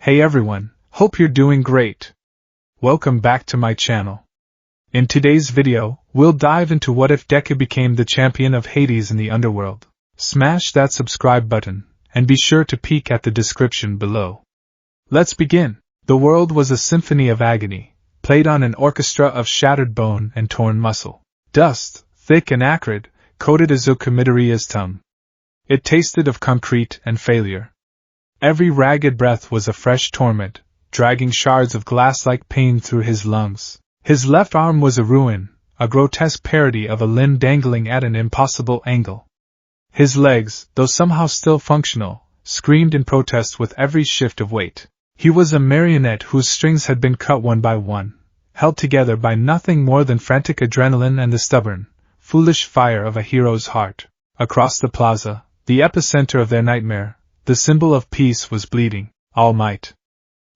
Hey everyone, hope you're doing great. Welcome back to my channel. In today's video, we'll dive into what if Deku became the champion of Hades in the Underworld. Smash that subscribe button, and be sure to peek at the description below. Let's begin. The world was a symphony of agony, played on an orchestra of shattered bone and torn muscle. Dust, thick and acrid, coated Izuku Midoriya's tongue. It tasted of concrete and failure. Every ragged breath was a fresh torment, dragging shards of glass like pain through his lungs. His left arm was a ruin, a grotesque parody of a limb dangling at an impossible angle. His legs, though somehow still functional, screamed in protest with every shift of weight. He was a marionette whose strings had been cut one by one, held together by nothing more than frantic adrenaline and the stubborn, foolish fire of a hero's heart. Across the plaza, the epicenter of their nightmare, the symbol of peace was bleeding. All Might.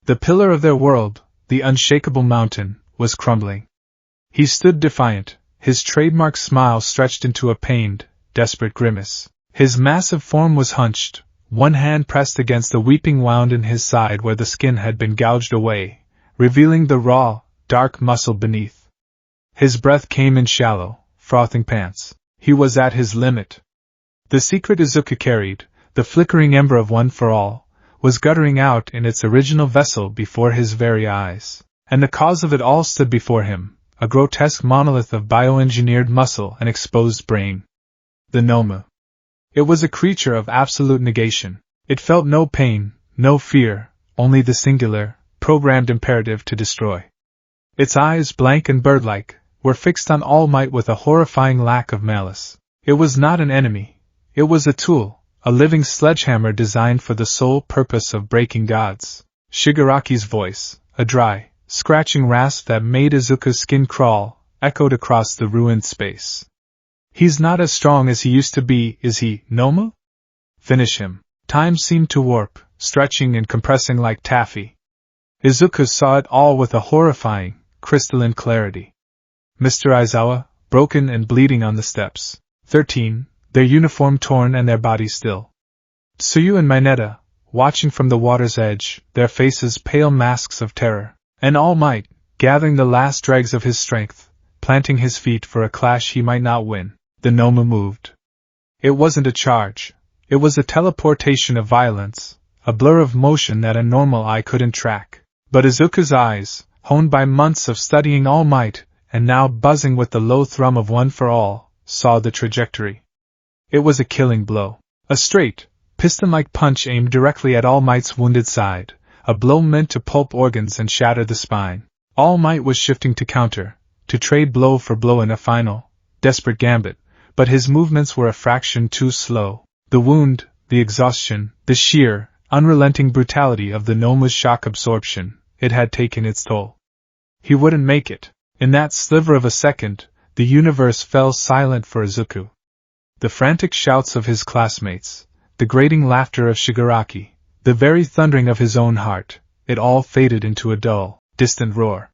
The pillar of their world, the unshakable mountain, was crumbling. He stood defiant, his trademark smile stretched into a pained, desperate grimace. His massive form was hunched, one hand pressed against the weeping wound in his side where the skin had been gouged away, revealing the raw, dark muscle beneath. His breath came in shallow, frothing pants. He was at his limit. The secret Izuku carried, the flickering ember of One for All, was guttering out in its original vessel before his very eyes. And the cause of it all stood before him, a grotesque monolith of bioengineered muscle and exposed brain. The Nomu. It was a creature of absolute negation. It felt no pain, no fear, only the singular, programmed imperative to destroy. Its eyes, blank and bird-like, were fixed on All Might with a horrifying lack of malice. It was not an enemy. It was a tool, a living sledgehammer designed for the sole purpose of breaking gods. Shigaraki's voice, a dry, scratching rasp that made Izuku's skin crawl, echoed across the ruined space. He's not as strong as he used to be, is he, Nomu? Finish him. Time seemed to warp, stretching and compressing like taffy. Izuku saw it all with a horrifying, crystalline clarity. Mr. Aizawa, broken and bleeding on the steps. 13, their uniform torn and their bodies still. Tsuyu and Mineta, watching from the water's edge, their faces pale masks of terror. And All Might, gathering the last dregs of his strength, planting his feet for a clash he might not win. The Nomu moved. It wasn't a charge. It was a teleportation of violence, a blur of motion that a normal eye couldn't track. But Izuku's eyes, honed by months of studying All Might, and now buzzing with the low thrum of One for All, saw the trajectory. It was a killing blow. A straight, piston-like punch aimed directly at All Might's wounded side, a blow meant to pulp organs and shatter the spine. All Might was shifting to counter, to trade blow for blow in a final, desperate gambit, but his movements were a fraction too slow. The wound, the exhaustion, the sheer, unrelenting brutality of the Nomu's shock absorption, it had taken its toll. He wouldn't make it. In that sliver of a second, the universe fell silent for Izuku. The frantic shouts of his classmates, the grating laughter of Shigaraki, the very thundering of his own heart, it all faded into a dull, distant roar.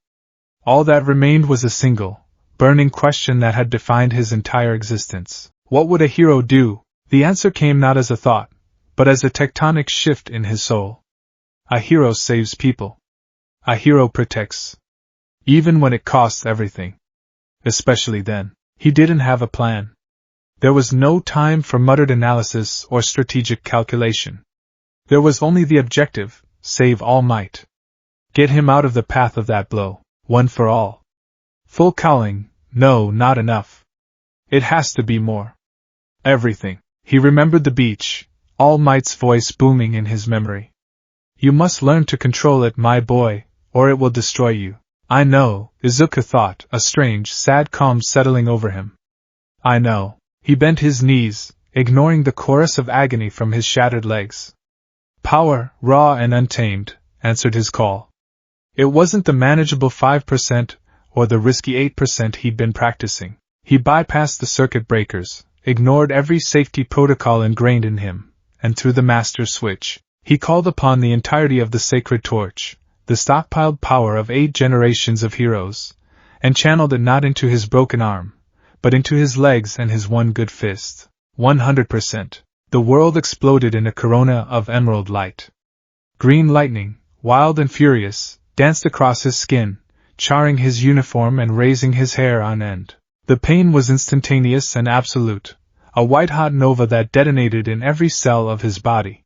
All that remained was a single, burning question that had defined his entire existence. What would a hero do? The answer came not as a thought, but as a tectonic shift in his soul. A hero saves people. A hero protects. Even when it costs everything. Especially then. He didn't have a plan. There was no time for muttered analysis or strategic calculation. There was only the objective, save All Might. Get him out of the path of that blow, One for All. Full cowling, no, not enough. It has to be more. Everything. He remembered the beach, All Might's voice booming in his memory. You must learn to control it, my boy, or it will destroy you. I know, Izuku thought, a strange, sad calm settling over him. I know. He bent his knees, ignoring the chorus of agony from his shattered legs. Power, raw and untamed, answered his call. It wasn't the manageable 5%, or the risky 8% he'd been practicing. He bypassed the circuit breakers, ignored every safety protocol ingrained in him, and through the master switch, he called upon the entirety of the sacred torch, the stockpiled power of 8 generations of heroes, and channeled it not into his broken arm, but into his legs and his one good fist. 100%. The world exploded in a corona of emerald light. Green lightning, wild and furious, danced across his skin, charring his uniform and raising his hair on end. The pain was instantaneous and absolute, a white-hot nova that detonated in every cell of his body.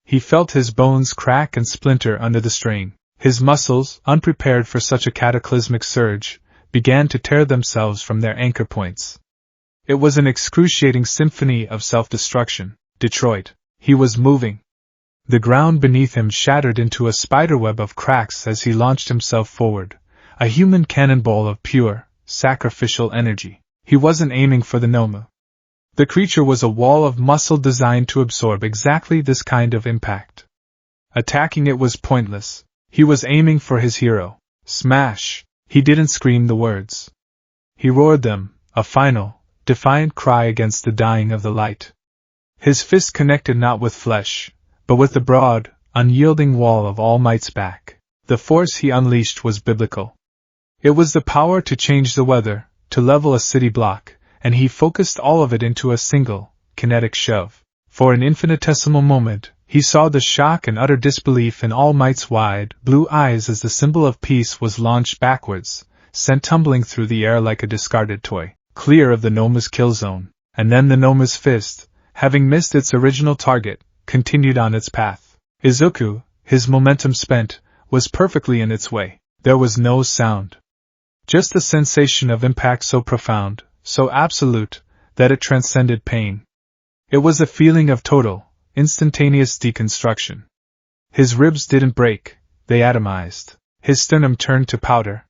He felt his bones crack and splinter under the strain. His muscles, unprepared for such a cataclysmic surge, began to tear themselves from their anchor points. It was an excruciating symphony of self-destruction. Detroit. He was moving. The ground beneath him shattered into a spiderweb of cracks as he launched himself forward, a human cannonball of pure, sacrificial energy. He wasn't aiming for the Noma. The creature was a wall of muscle designed to absorb exactly this kind of impact. Attacking it was pointless. He was aiming for his hero. Smash! He didn't scream the words. He roared them, a final, defiant cry against the dying of the light. His fist connected not with flesh, but with the broad, unyielding wall of All Might's back. The force he unleashed was biblical. It was the power to change the weather, to level a city block, and he focused all of it into a single, kinetic shove. For an infinitesimal moment, he saw the shock and utter disbelief in All Might's wide, blue eyes as the symbol of peace was launched backwards, sent tumbling through the air like a discarded toy, clear of the Noma's kill zone. And then the Noma's fist, having missed its original target, continued on its path. Izuku, his momentum spent, was perfectly in its way. There was no sound. Just the sensation of impact so profound, so absolute, that it transcended pain. It was a feeling of total, instantaneous deconstruction. His ribs didn't break, they atomized. His sternum turned to powder.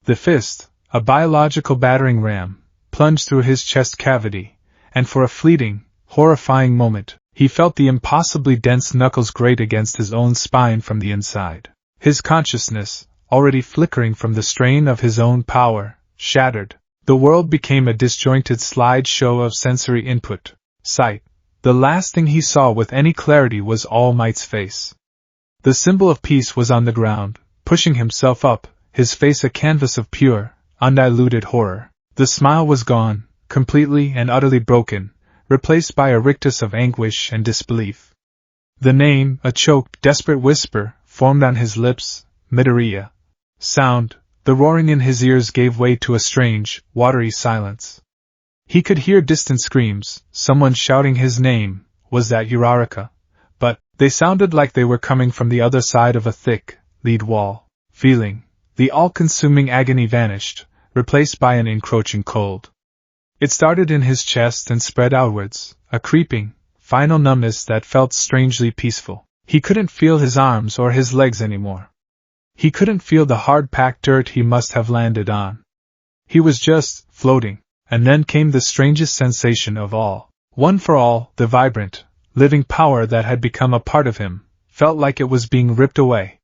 The fist, a biological battering ram, plunged through his chest cavity, and for a fleeting, horrifying moment, he felt the impossibly dense knuckles grate against his own spine from the inside. His consciousness, already flickering from the strain of his own power, shattered. The world became a disjointed slideshow of sensory input. Sight. The last thing he saw with any clarity was All Might's face. The symbol of peace was on the ground, pushing himself up, his face a canvas of pure, undiluted horror. The smile was gone, completely and utterly broken, replaced by a rictus of anguish and disbelief. The name, a choked, desperate whisper, formed on his lips, Midoriya. Sound, the roaring in his ears gave way to a strange, watery silence. He could hear distant screams, someone shouting his name. Was that Uraraka? But they sounded like they were coming from the other side of a thick, lead wall. Feeling, the all-consuming agony vanished, replaced by an encroaching cold. It started in his chest and spread outwards, a creeping, final numbness that felt strangely peaceful. He couldn't feel his arms or his legs anymore. He couldn't feel the hard-packed dirt he must have landed on. He was just floating. And then came the strangest sensation of all. One for all, the vibrant, living power that had become a part of him, felt like it was being ripped away.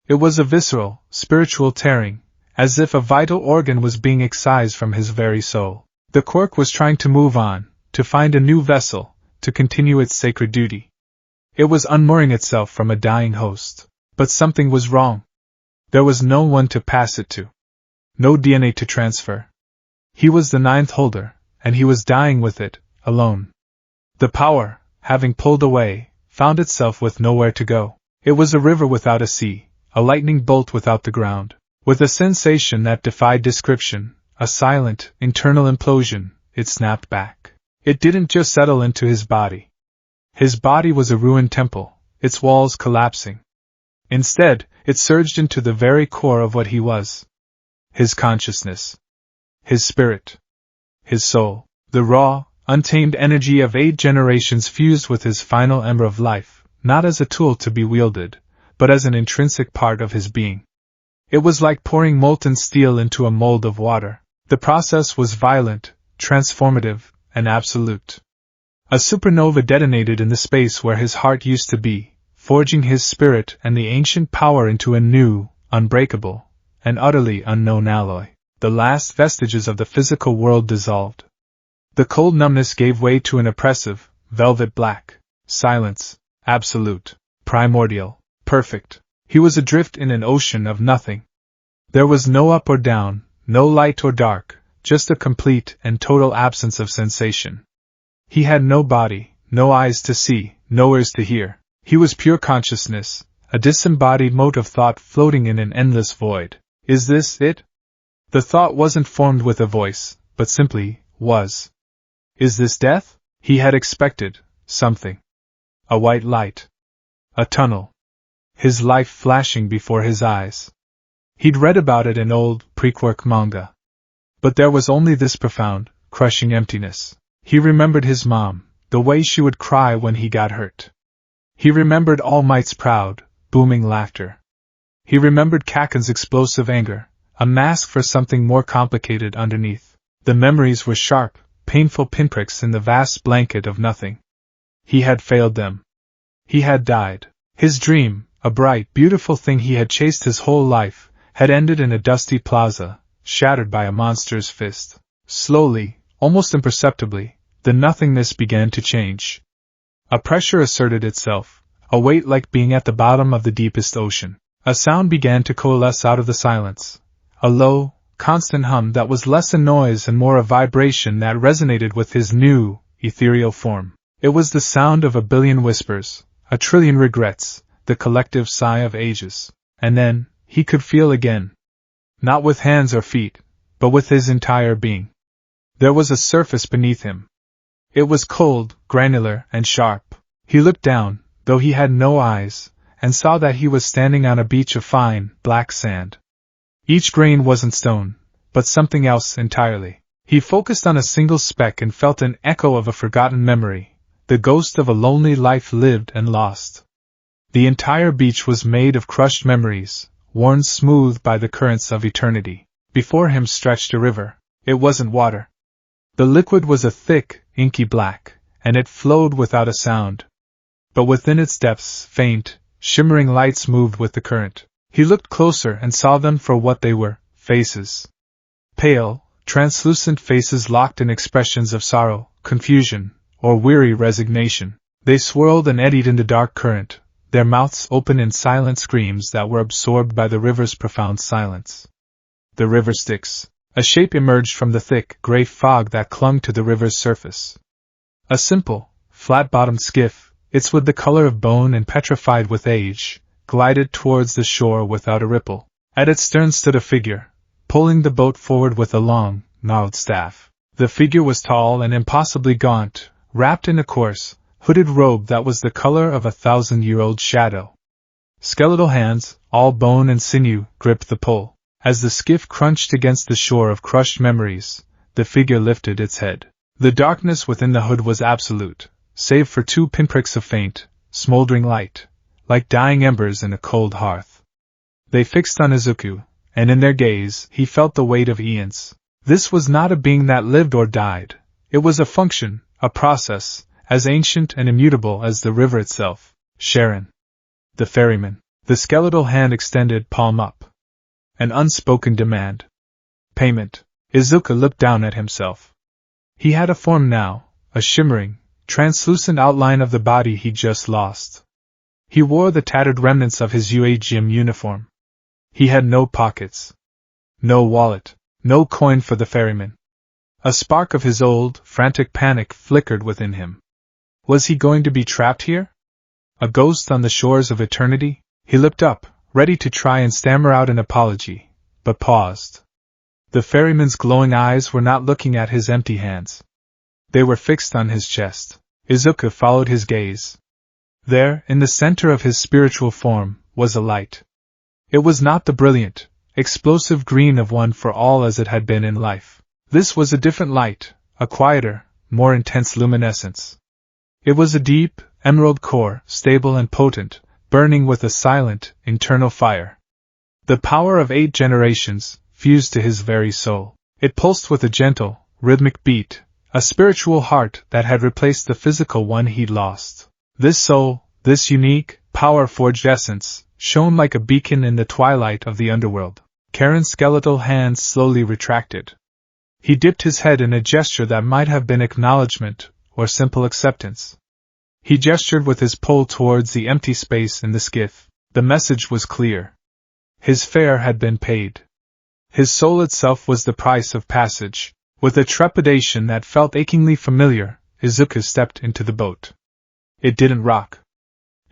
It was a visceral, spiritual tearing, as if a vital organ was being excised from his very soul. The quirk was trying to move on, to find a new vessel, to continue its sacred duty. It was unmooring itself from a dying host. But something was wrong. There was no one to pass it to. No DNA to transfer. He was the ninth holder, and he was dying with it, alone. The power, having pulled away, found itself with nowhere to go. It was a river without a sea, a lightning bolt without the ground. With a sensation that defied description, a silent, internal implosion, it snapped back. It didn't just settle into his body. His body was a ruined temple, its walls collapsing. Instead, it surged into the very core of what he was. His consciousness. His spirit. His soul. The raw, untamed energy of 8 generations fused with his final ember of life, not as a tool to be wielded, but as an intrinsic part of his being. It was like pouring molten steel into a mold of water. The process was violent, transformative, and absolute. A supernova detonated in the space where his heart used to be, forging his spirit and the ancient power into a new, unbreakable, and utterly unknown alloy. The last vestiges of the physical world dissolved. The cold numbness gave way to an oppressive, velvet black silence, absolute, primordial, perfect. He was adrift in an ocean of nothing. There was no up or down, no light or dark, just a complete and total absence of sensation. He had no body, no eyes to see, no ears to hear. He was pure consciousness, a disembodied mote of thought floating in an endless void. Is this it? The thought wasn't formed with a voice, but simply was. Is this death? He had expected something. A white light. A tunnel. His life flashing before his eyes. He'd read about it in old, pre-quirk manga. But there was only this profound, crushing emptiness. He remembered his mom, the way she would cry when he got hurt. He remembered All Might's proud, booming laughter. He remembered Kaken's explosive anger, a mask for something more complicated underneath. The memories were sharp, painful pinpricks in the vast blanket of nothing. He had failed them. He had died. His dream, a bright, beautiful thing he had chased his whole life, had ended in a dusty plaza, shattered by a monster's fist. Slowly, almost imperceptibly, the nothingness began to change. A pressure asserted itself, a weight like being at the bottom of the deepest ocean. A sound began to coalesce out of the silence. A low, constant hum that was less a noise and more a vibration that resonated with his new, ethereal form. It was the sound of a billion whispers, a trillion regrets, the collective sigh of ages. And then, he could feel again. Not with hands or feet, but with his entire being. There was a surface beneath him. It was cold, granular, and sharp. He looked down, though he had no eyes, and saw that he was standing on a beach of fine, black sand. Each grain wasn't stone, but something else entirely. He focused on a single speck and felt an echo of a forgotten memory, the ghost of a lonely life lived and lost. The entire beach was made of crushed memories, worn smooth by the currents of eternity. Before him stretched a river. It wasn't water. The liquid was a thick, inky black, and it flowed without a sound. But within its depths, faint, shimmering lights moved with the current. He looked closer and saw them for what they were, faces. Pale, translucent faces locked in expressions of sorrow, confusion, or weary resignation. They swirled and eddied in the dark current, their mouths open in silent screams that were absorbed by the river's profound silence. The river Styx. A shape emerged from the thick, gray fog that clung to the river's surface. A simple, flat-bottomed skiff, its wood the color of bone and petrified with age, glided towards the shore without a ripple. At its stern stood a figure, pulling the boat forward with a long, gnarled staff. The figure was tall and impossibly gaunt, wrapped in a coarse, hooded robe that was the color of a 1,000-year-old shadow. Skeletal hands, all bone and sinew, gripped the pole. As the skiff crunched against the shore of crushed memories, the figure lifted its head. The darkness within the hood was absolute, save for 2 pinpricks of faint, smoldering light, like dying embers in a cold hearth. They fixed on Izuku, and in their gaze he felt the weight of eons. This was not a being that lived or died. It was a function, a process, as ancient and immutable as the river itself. Sharon. The ferryman. The skeletal hand extended, palm up. An unspoken demand. Payment. Izuku looked down at himself. He had a form now, a shimmering, translucent outline of the body he'd just lost. He wore the tattered remnants of his UA gym uniform. He had no pockets. No wallet. No coin for the ferryman. A spark of his old, frantic panic flickered within him. Was he going to be trapped here? A ghost on the shores of eternity? He looked up, ready to try and stammer out an apology, but paused. The ferryman's glowing eyes were not looking at his empty hands. They were fixed on his chest. Izuku followed his gaze. There, in the center of his spiritual form, was a light. It was not the brilliant, explosive green of One for All as it had been in life. This was a different light, a quieter, more intense luminescence. It was a deep, emerald core, stable and potent, burning with a silent, internal fire. The power of 8 generations, fused to his very soul. It pulsed with a gentle, rhythmic beat, a spiritual heart that had replaced the physical one he'd lost. This soul, this unique, power-forged essence, shone like a beacon in the twilight of the underworld. Karen's skeletal hands slowly retracted. He dipped his head in a gesture that might have been acknowledgement, or simple acceptance. He gestured with his pole towards the empty space in the skiff. The message was clear. His fare had been paid. His soul itself was the price of passage. With a trepidation that felt achingly familiar, Izuku stepped into the boat. It didn't rock.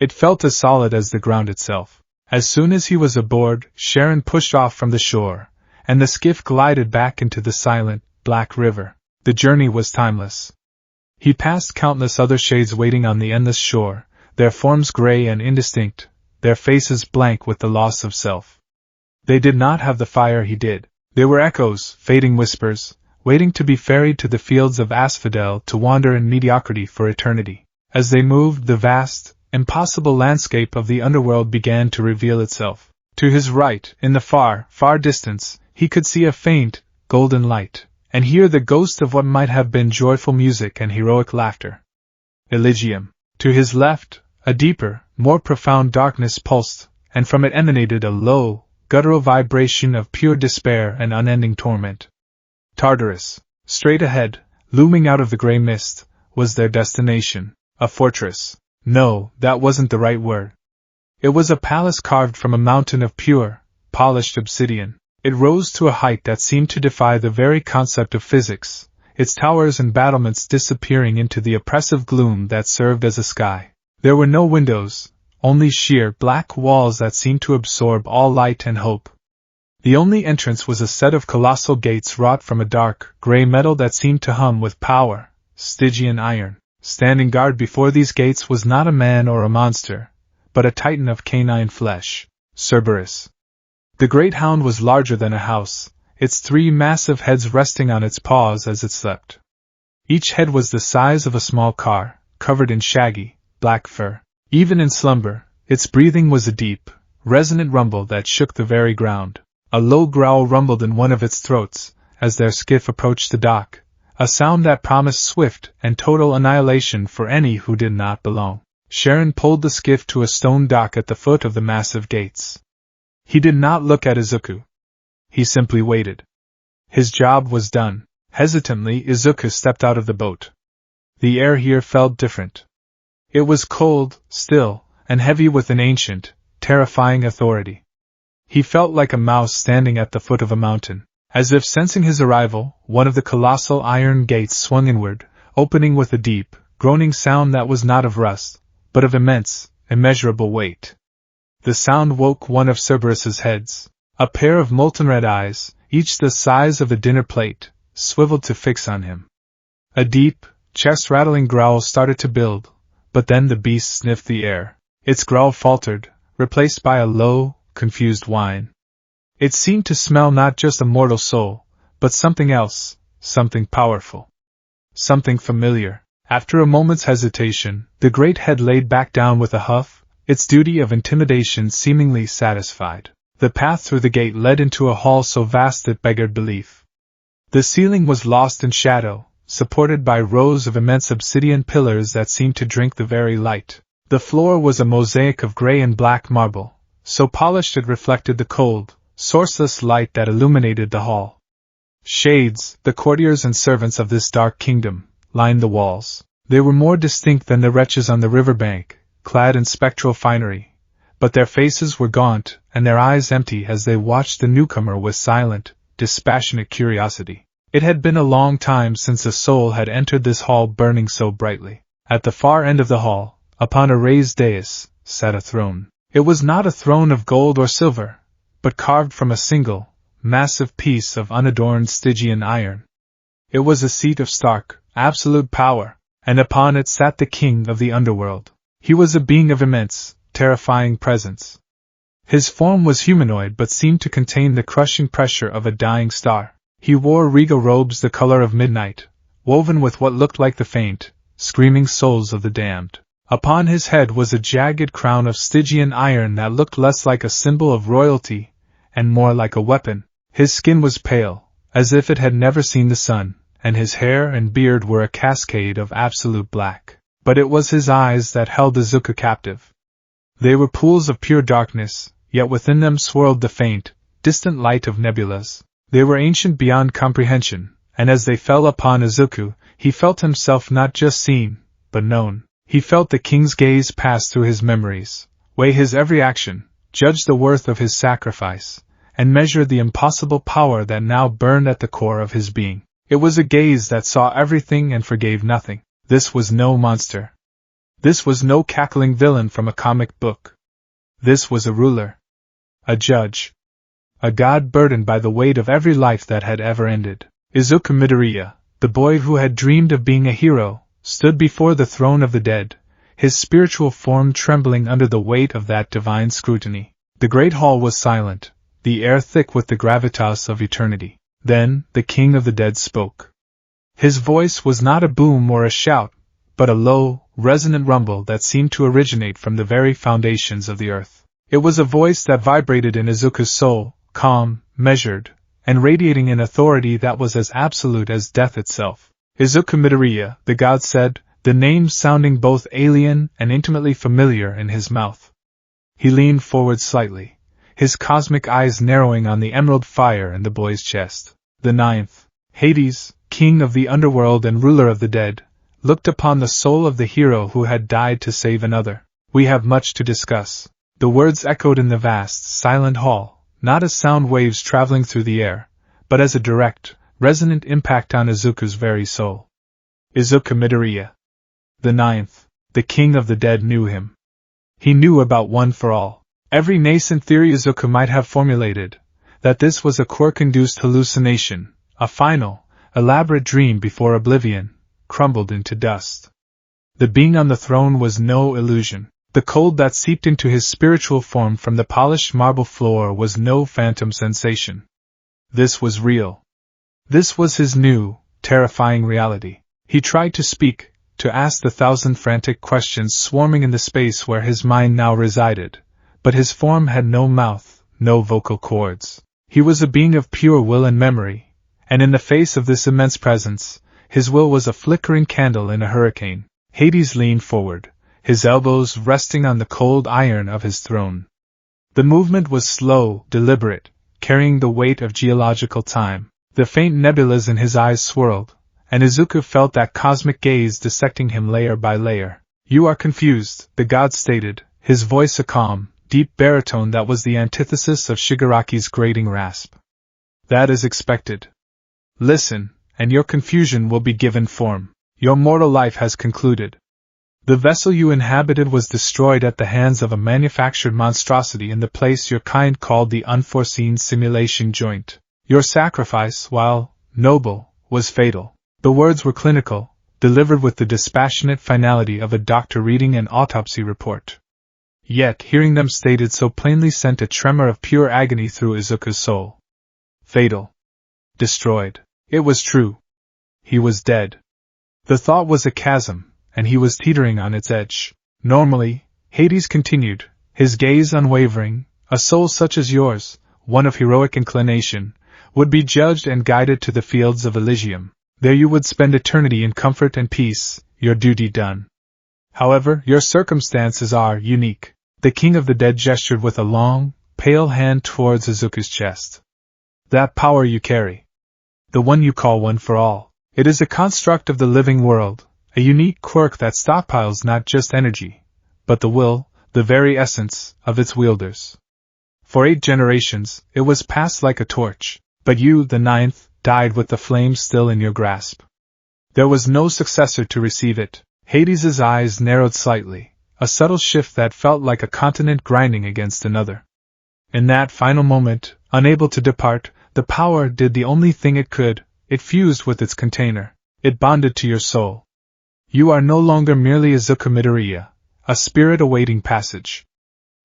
It felt as solid as the ground itself. As soon as he was aboard, Sharon pushed off from the shore, and the skiff glided back into the silent, black river. The journey was timeless. He passed countless other shades waiting on the endless shore, their forms gray and indistinct, their faces blank with the loss of self. They did not have the fire he did. They were echoes, fading whispers, waiting to be ferried to the fields of asphodel to wander in mediocrity for eternity. As they moved, the vast, impossible landscape of the underworld began to reveal itself. To his right, in the far, far distance, he could see a faint, golden light, and hear the ghost of what might have been joyful music and heroic laughter. Elysium. To his left, a deeper, more profound darkness pulsed, and from it emanated a low, guttural vibration of pure despair and unending torment. Tartarus. Straight ahead, looming out of the gray mist, was their destination, a fortress. No, that wasn't the right word. It was a palace carved from a mountain of pure, polished obsidian. It rose to a height that seemed to defy the very concept of physics, its towers and battlements disappearing into the oppressive gloom that served as a sky. There were no windows, only sheer, black walls that seemed to absorb all light and hope. The only entrance was a set of colossal gates wrought from a dark, gray metal that seemed to hum with power, Stygian iron. Standing guard before these gates was not a man or a monster, but a titan of canine flesh, Cerberus. The great hound was larger than a house, its 3 massive heads resting on its paws as it slept. Each head was the size of a small car, covered in shaggy, black fur. Even in slumber, its breathing was a deep, resonant rumble that shook the very ground. A low growl rumbled in one of its throats, as their skiff approached the dock, a sound that promised swift and total annihilation for any who did not belong. Sharon pulled the skiff to a stone dock at the foot of the massive gates. He did not look at Izuku. He simply waited. His job was done. Hesitantly, Izuku stepped out of the boat. The air here felt different. It was cold, still, and heavy with an ancient, terrifying authority. He felt like a mouse standing at the foot of a mountain. As if sensing his arrival, one of the colossal iron gates swung inward, opening with a deep, groaning sound that was not of rust, but of immense, immeasurable weight. The sound woke one of Cerberus's heads. A pair of molten red eyes, each the size of a dinner plate, swiveled to fix on him. A deep, chest-rattling growl started to build, but then the beast sniffed the air. Its growl faltered, replaced by a low, confused whine. It seemed to smell not just a mortal soul, but something else, something powerful. Something familiar. After a moment's hesitation, the great head laid back down with a huff, its duty of intimidation seemingly satisfied. The path through the gate led into a hall so vast it beggared belief. The ceiling was lost in shadow, supported by rows of immense obsidian pillars that seemed to drink the very light. The floor was a mosaic of gray and black marble, so polished it reflected the cold, sourceless light that illuminated the hall. Shades, the courtiers and servants of this dark kingdom, lined the walls. They were more distinct than the wretches on the riverbank, clad in spectral finery, but their faces were gaunt and their eyes empty as they watched the newcomer with silent, dispassionate curiosity. It had been a long time since a soul had entered this hall burning so brightly. At the far end of the hall, upon a raised dais, sat a throne. It was not a throne of gold or silver, but carved from a single, massive piece of unadorned Stygian iron. It was a seat of stark, absolute power, and upon it sat the king of the underworld. He was a being of immense, terrifying presence. His form was humanoid but seemed to contain the crushing pressure of a dying star. He wore regal robes the color of midnight, woven with what looked like the faint, screaming souls of the damned. Upon his head was a jagged crown of Stygian iron that looked less like a symbol of royalty, and more like a weapon. His skin was pale, as if it had never seen the sun, and his hair and beard were a cascade of absolute black. But it was his eyes that held Izuku captive. They were pools of pure darkness, yet within them swirled the faint, distant light of nebulas. They were ancient beyond comprehension, and as they fell upon Izuku, he felt himself not just seen, but known. He felt the king's gaze pass through his memories, weigh his every action, judge the worth of his sacrifice, and measure the impossible power that now burned at the core of his being. It was a gaze that saw everything and forgave nothing. This was no monster. This was no cackling villain from a comic book. This was a ruler. A judge. A god burdened by the weight of every life that had ever ended. Izuku Midoriya, the boy who had dreamed of being a hero, stood before the throne of the dead, his spiritual form trembling under the weight of that divine scrutiny. The great hall was silent, the air thick with the gravitas of eternity. Then, the king of the dead spoke. His voice was not a boom or a shout, but a low, resonant rumble that seemed to originate from the very foundations of the earth. It was a voice that vibrated in Izuku's soul, calm, measured, and radiating an authority that was as absolute as death itself. Izuku Midoriya, the god said, the name sounding both alien and intimately familiar in his mouth. He leaned forward slightly, his cosmic eyes narrowing on the emerald fire in the boy's chest. The ninth, Hades, king of the underworld and ruler of the dead, looked upon the soul of the hero who had died to save another. We have much to discuss. The words echoed in the vast, silent hall, not as sound waves traveling through the air, but as a direct, resonant impact on Izuku's very soul. Izuku Midoriya. The ninth, the king of the dead knew him. He knew about One for All. Every nascent theory Izuku might have formulated, that this was a quirk-induced hallucination, a final, elaborate dream before oblivion, crumbled into dust. The being on the throne was no illusion. The cold that seeped into his spiritual form from the polished marble floor was no phantom sensation. This was real. This was his new, terrifying reality. He tried to speak, to ask the thousand frantic questions swarming in the space where his mind now resided, but his form had no mouth, no vocal cords. He was a being of pure will and memory, and in the face of this immense presence, his will was a flickering candle in a hurricane. Hades leaned forward, his elbows resting on the cold iron of his throne. The movement was slow, deliberate, carrying the weight of geological time. The faint nebulas in his eyes swirled, and Izuku felt that cosmic gaze dissecting him layer by layer. You are confused, the god stated, his voice a calm, deep baritone that was the antithesis of Shigaraki's grating rasp. That is expected. Listen, and your confusion will be given form. Your mortal life has concluded. The vessel you inhabited was destroyed at the hands of a manufactured monstrosity in the place your kind called the unforeseen simulation joint. Your sacrifice, while noble, was fatal. The words were clinical, delivered with the dispassionate finality of a doctor reading an autopsy report. Yet hearing them stated so plainly sent a tremor of pure agony through Izuku's soul. Fatal. Destroyed. It was true. He was dead. The thought was a chasm, and he was teetering on its edge. Normally, Hades continued, his gaze unwavering, a soul such as yours, one of heroic inclination, would be judged and guided to the fields of Elysium. There you would spend eternity in comfort and peace, your duty done. However, your circumstances are unique. The king of the dead gestured with a long, pale hand towards Izuku's chest. That power you carry. The one you call One for All. It is a construct of the living world. A unique quirk that stockpiles not just energy, but the will, the very essence, of its wielders. For 8 generations, it was passed like a torch, but you, the ninth, died with the flame still in your grasp. There was no successor to receive it. Hades's eyes narrowed slightly, a subtle shift that felt like a continent grinding against another. In that final moment, unable to depart, the power did the only thing it could, it fused with its container, it bonded to your soul. You are no longer merely Izuku Midoriya, a spirit awaiting passage.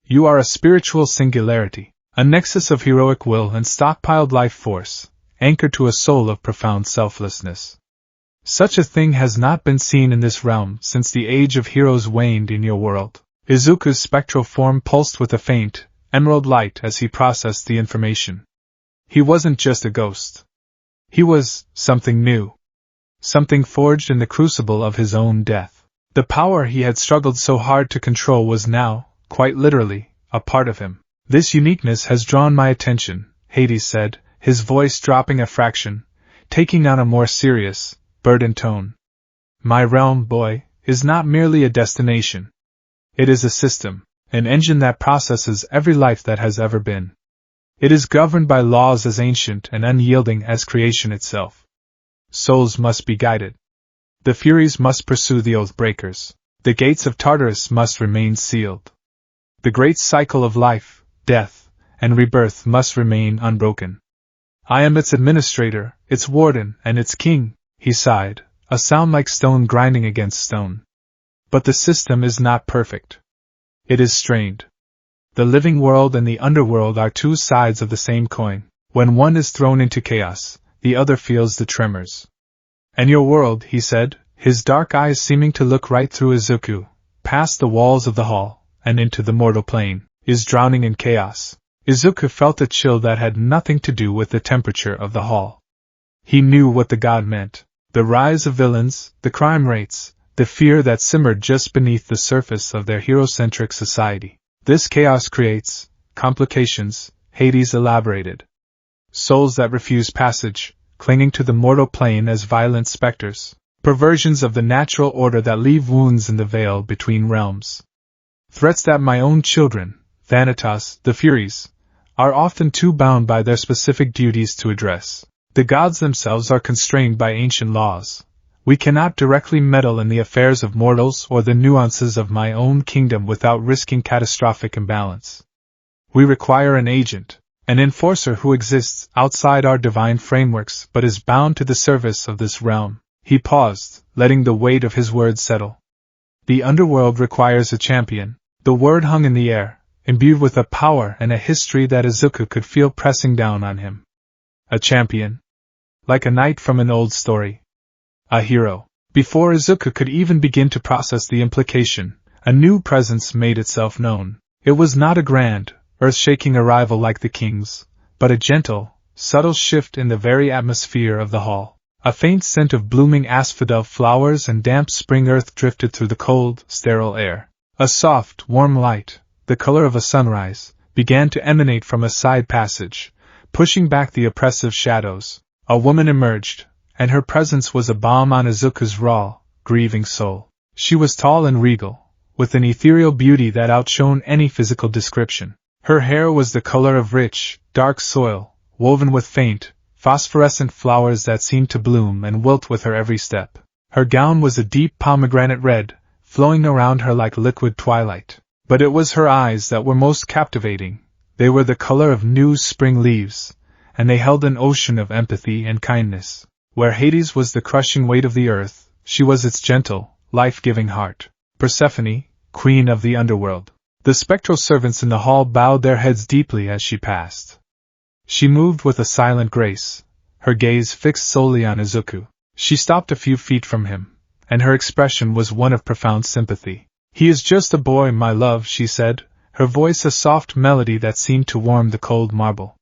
You are a spiritual singularity, a nexus of heroic will and stockpiled life force, anchored to a soul of profound selflessness. Such a thing has not been seen in this realm since the age of heroes waned in your world. Izuku's spectral form pulsed with a faint, emerald light as he processed the information. He wasn't just a ghost. He was something new. Something forged in the crucible of his own death. The power he had struggled so hard to control was now, quite literally, a part of him. This uniqueness has drawn my attention, Hades said, his voice dropping a fraction, taking on a more serious, burdened tone. My realm, boy, is not merely a destination. It is a system, an engine that processes every life that has ever been. It is governed by laws as ancient and unyielding as creation itself. Souls must be guided. The Furies must pursue the oath breakers. The gates of Tartarus must remain sealed. The great cycle of life, death, and rebirth must remain unbroken. I am its administrator, its warden, and its king, he sighed, a sound like stone grinding against stone. But the system is not perfect. It is strained. The living world and the underworld are two sides of the same coin. When one is thrown into chaos, the other feels the tremors. And your world, he said, his dark eyes seeming to look right through Izuku, past the walls of the hall, and into the mortal plane, is drowning in chaos. Izuku felt a chill that had nothing to do with the temperature of the hall. He knew what the god meant. The rise of villains, the crime rates, the fear that simmered just beneath the surface of their hero-centric society. This chaos creates complications, Hades elaborated. Souls that refuse passage, clinging to the mortal plane as violent specters. Perversions of the natural order that leave wounds in the veil between realms. Threats that my own children, Thanatos, the Furies, are often too bound by their specific duties to address. The gods themselves are constrained by ancient laws. We cannot directly meddle in the affairs of mortals or the nuances of my own kingdom without risking catastrophic imbalance. We require an agent, an enforcer who exists outside our divine frameworks but is bound to the service of this realm. He paused, letting the weight of his words settle. The underworld requires a champion. The word hung in the air, imbued with a power and a history that Izuku could feel pressing down on him. A champion. Like a knight from an old story. A hero. Before Izuku could even begin to process the implication, a new presence made itself known. It was not a grand, earth-shaking arrival like the king's, but a gentle, subtle shift in the very atmosphere of the hall. A faint scent of blooming asphodel flowers and damp spring earth drifted through the cold, sterile air. A soft, warm light, the color of a sunrise, began to emanate from a side passage, pushing back the oppressive shadows. A woman emerged, and her presence was a balm on Izuku's raw, grieving soul. She was tall and regal, with an ethereal beauty that outshone any physical description. Her hair was the color of rich, dark soil, woven with faint, phosphorescent flowers that seemed to bloom and wilt with her every step. Her gown was a deep pomegranate red, flowing around her like liquid twilight. But it was her eyes that were most captivating. They were the color of new spring leaves, and they held an ocean of empathy and kindness. Where Hades was the crushing weight of the earth, she was its gentle, life-giving heart. Persephone, queen of the underworld. The spectral servants in the hall bowed their heads deeply as she passed. She moved with a silent grace, her gaze fixed solely on Izuku. She stopped a few feet from him, and her expression was one of profound sympathy. "He is just a boy, my love," she said, her voice a soft melody that seemed to warm the cold marble.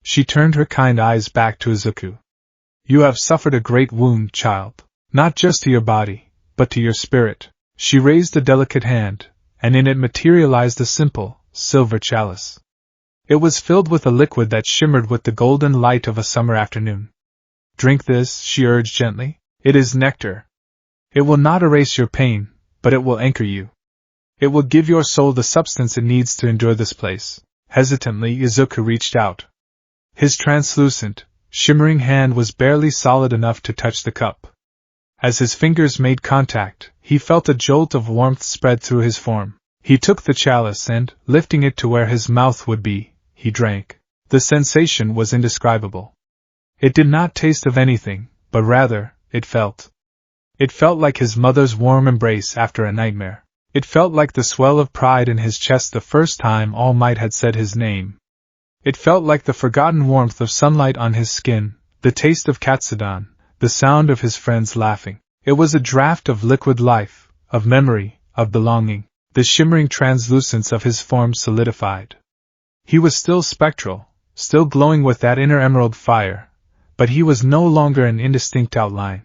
She turned her kind eyes back to Izuku. "You have suffered a great wound, child. Not just to your body, but to your spirit." She raised a delicate hand, and in it materialized a simple, silver chalice. It was filled with a liquid that shimmered with the golden light of a summer afternoon. "Drink this," she urged gently. "It is nectar. It will not erase your pain, but it will anchor you. It will give your soul the substance it needs to endure this place." Hesitantly, Izuku reached out. His translucent, shimmering hand was barely solid enough to touch the cup. As his fingers made contact, he felt a jolt of warmth spread through his form. He took the chalice and, lifting it to where his mouth would be, he drank. The sensation was indescribable. It did not taste of anything, but rather, it felt. It felt like his mother's warm embrace after a nightmare. It felt like the swell of pride in his chest the first time All Might had said his name. It felt like the forgotten warmth of sunlight on his skin, the taste of Katsudon, the sound of his friends laughing. It was a draught of liquid life, of memory, of belonging. The shimmering translucence of his form solidified. He was still spectral, still glowing with that inner emerald fire, but he was no longer an indistinct outline.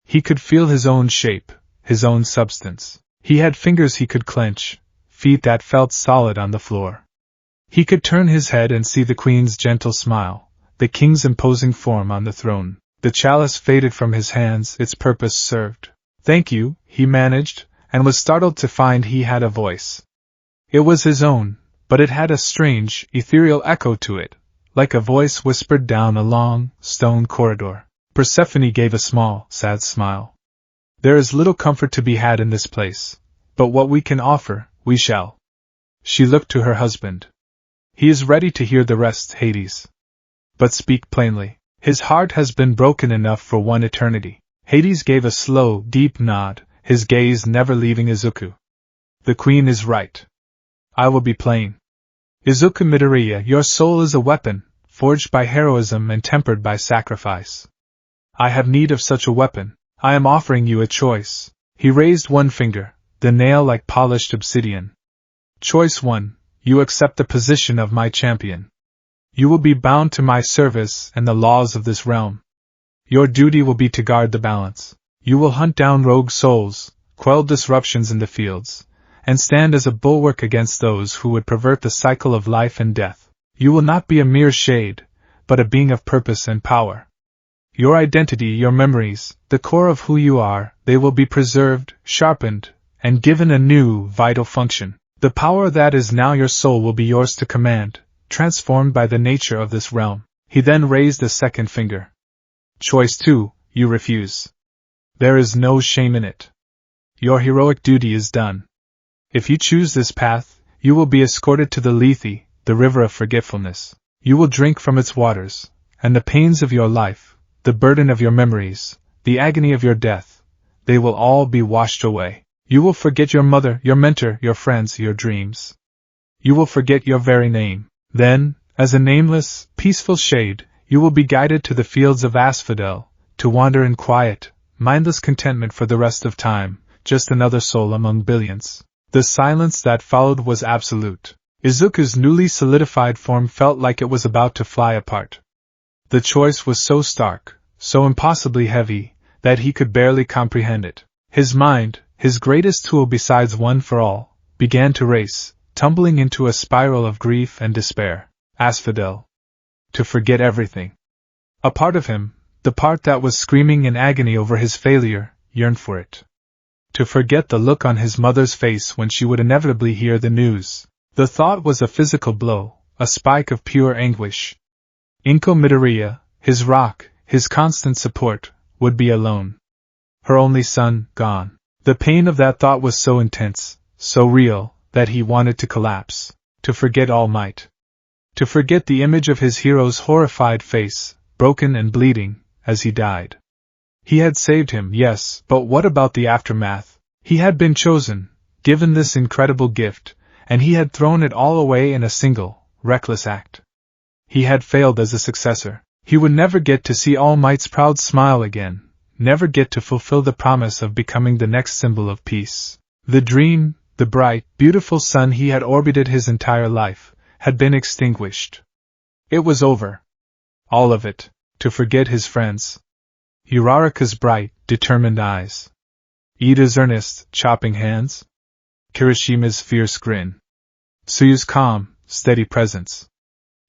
He could feel his own shape, his own substance. He had fingers he could clench, feet that felt solid on the floor. He could turn his head and see the queen's gentle smile, the king's imposing form on the throne. The chalice faded from his hands, its purpose served. "Thank you," he managed, and was startled to find he had a voice. It was his own, but it had a strange, ethereal echo to it, like a voice whispered down a long, stone corridor. Persephone gave a small, sad smile. "There is little comfort to be had in this place," But what we can offer, we shall. She looked to her husband. He is ready to hear the rest, Hades. But speak plainly. His heart has been broken enough for one eternity. Hades gave a slow, deep nod, his gaze never leaving Izuku. The queen is right. I will be plain. Izuku Midoriya, your soul is a weapon, forged by heroism and tempered by sacrifice. I have need of such a weapon. I am offering you a choice. He raised one finger, the nail like polished obsidian. Choice 1, you accept the position of my champion. You will be bound to my service and the laws of this realm. Your duty will be to guard the balance. You will hunt down rogue souls, quell disruptions in the fields, and stand as a bulwark against those who would pervert the cycle of life and death. You will not be a mere shade, but a being of purpose and power. Your identity, your memories, the core of who you are, they will be preserved, sharpened, and given a new, vital function. The power that is now your soul will be yours to command, transformed by the nature of this realm. He then raised a second finger. Choice 2, you refuse. There is no shame in it. Your heroic duty is done. If you choose this path, you will be escorted to the Lethe, the river of forgetfulness. You will drink from its waters, and the pains of your life, the burden of your memories, the agony of your death, they will all be washed away. You will forget your mother, your mentor, your friends, your dreams. You will forget your very name. Then, as a nameless, peaceful shade, you will be guided to the fields of asphodel, to wander in quiet, mindless contentment for the rest of time, just another soul among billions. The silence that followed was absolute. Izuku's newly solidified form felt like it was about to fly apart. The choice was so stark, so impossibly heavy, that he could barely comprehend it. His mind, his greatest tool besides one for all, began to race, tumbling into a spiral of grief and despair. Asphodel. To forget everything. A part of him, the part that was screaming in agony over his failure, yearned for it. To forget the look on his mother's face when she would inevitably hear the news. The thought was a physical blow, a spike of pure anguish. Inko Midoriya, his rock, his constant support, would be alone. Her only son, gone. The pain of that thought was so intense, so real, that he wanted to collapse. To forget All Might. To forget the image of his hero's horrified face, broken and bleeding, as he died. He had saved him, yes, but what about the aftermath? He had been chosen, given this incredible gift, and he had thrown it all away in a single, reckless act. He had failed as a successor. He would never get to see All Might's proud smile again, never get to fulfill the promise of becoming the next symbol of peace. The dream, the bright, beautiful sun he had orbited his entire life, had been extinguished. It was over. All of it. To forget his friends. Uraraka's bright, determined eyes. Ida's earnest, chopping hands. Kirishima's fierce grin. Tsuyu's calm, steady presence.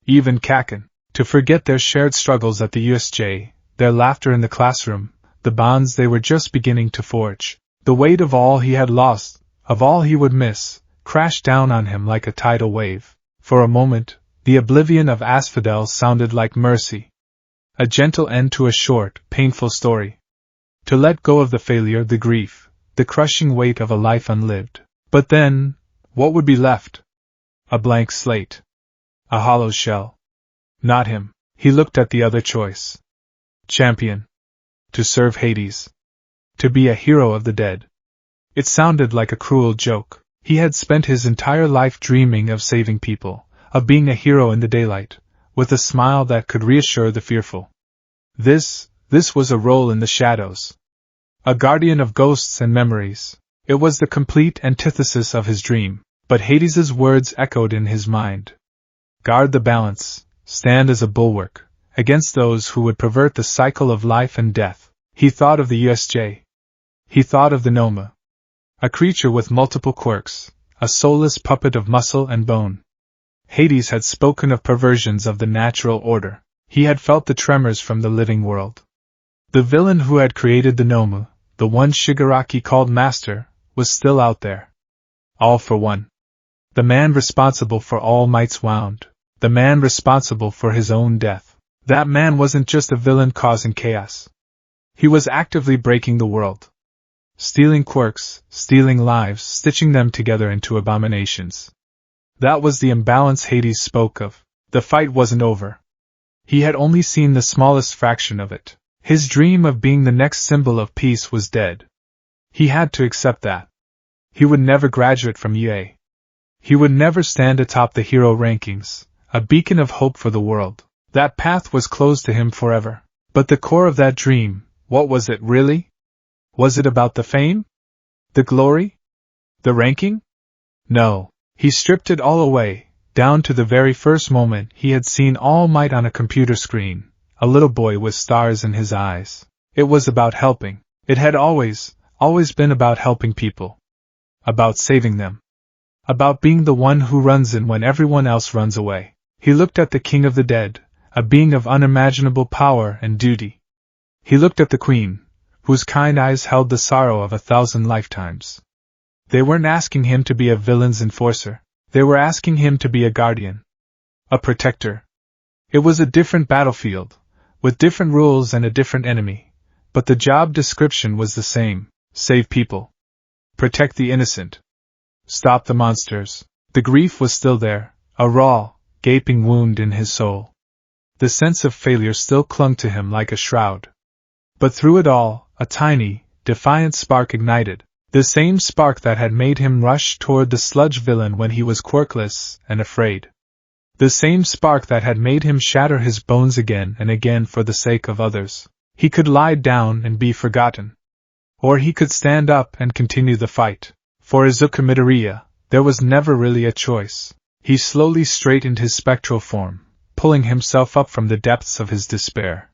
Even Kaken. To forget their shared struggles at the USJ, their laughter in the classroom, the bonds they were just beginning to forge. The weight of all he had lost, of all he would miss, crashed down on him like a tidal wave. For a moment, the oblivion of Asphodel sounded like mercy. A gentle end to a short, painful story. To let go of the failure, the grief, the crushing weight of a life unlived. But then, what would be left? A blank slate. A hollow shell. Not him. He looked at the other choice. Champion. To serve Hades. To be a hero of the dead. It sounded like a cruel joke. He had spent his entire life dreaming of saving people, of being a hero in the daylight, with a smile that could reassure the fearful. This was a role in the shadows. A guardian of ghosts and memories. It was the complete antithesis of his dream, but Hades's words echoed in his mind. Guard the balance, stand as a bulwark, against those who would pervert the cycle of life and death. He thought of the USJ. He thought of the Noma. A creature with multiple quirks, a soulless puppet of muscle and bone. Hades had spoken of perversions of the natural order. He had felt the tremors from the living world. The villain who had created the Noma, the one Shigaraki called Master, was still out there. All for one. The man responsible for All Might's wound. The man responsible for his own death. That man wasn't just a villain causing chaos. He was actively breaking the world. stealing quirks, stealing lives, stitching them together into abominations. That was the imbalance Hades spoke of. The fight wasn't over. He had only seen the smallest fraction of it. His dream of being the next symbol of peace was dead. He had to accept that. He would never graduate from UA. He would never stand atop the hero rankings, a beacon of hope for the world. That path was closed to him forever. But the core of that dream, what was it really? Was it about the fame? The glory? The ranking? No. He stripped it all away, down to the very first moment he had seen All Might on a computer screen, a little boy with stars in his eyes. It was about helping. It had always been about helping people. About saving them. About being the one who runs in when everyone else runs away. He looked at the King of the Dead, a being of unimaginable power and duty. He looked at the Queen, whose kind eyes held the sorrow of 1,000 lifetimes. They weren't asking him to be a villain's enforcer. They were asking him to be a guardian. A protector. It was a different battlefield, with different rules and a different enemy, but the job description was the same: save people. Protect the innocent. Stop the monsters. The grief was still there, a raw, gaping wound in his soul. The sense of failure still clung to him like a shroud. But through it all, a tiny, defiant spark ignited. The same spark that had made him rush toward the sludge villain when he was quirkless and afraid. The same spark that had made him shatter his bones again and again for the sake of others. He could lie down and be forgotten. Or he could stand up and continue the fight. For Izuku Midoriya, there was never really a choice. He slowly straightened his spectral form, pulling himself up from the depths of his despair.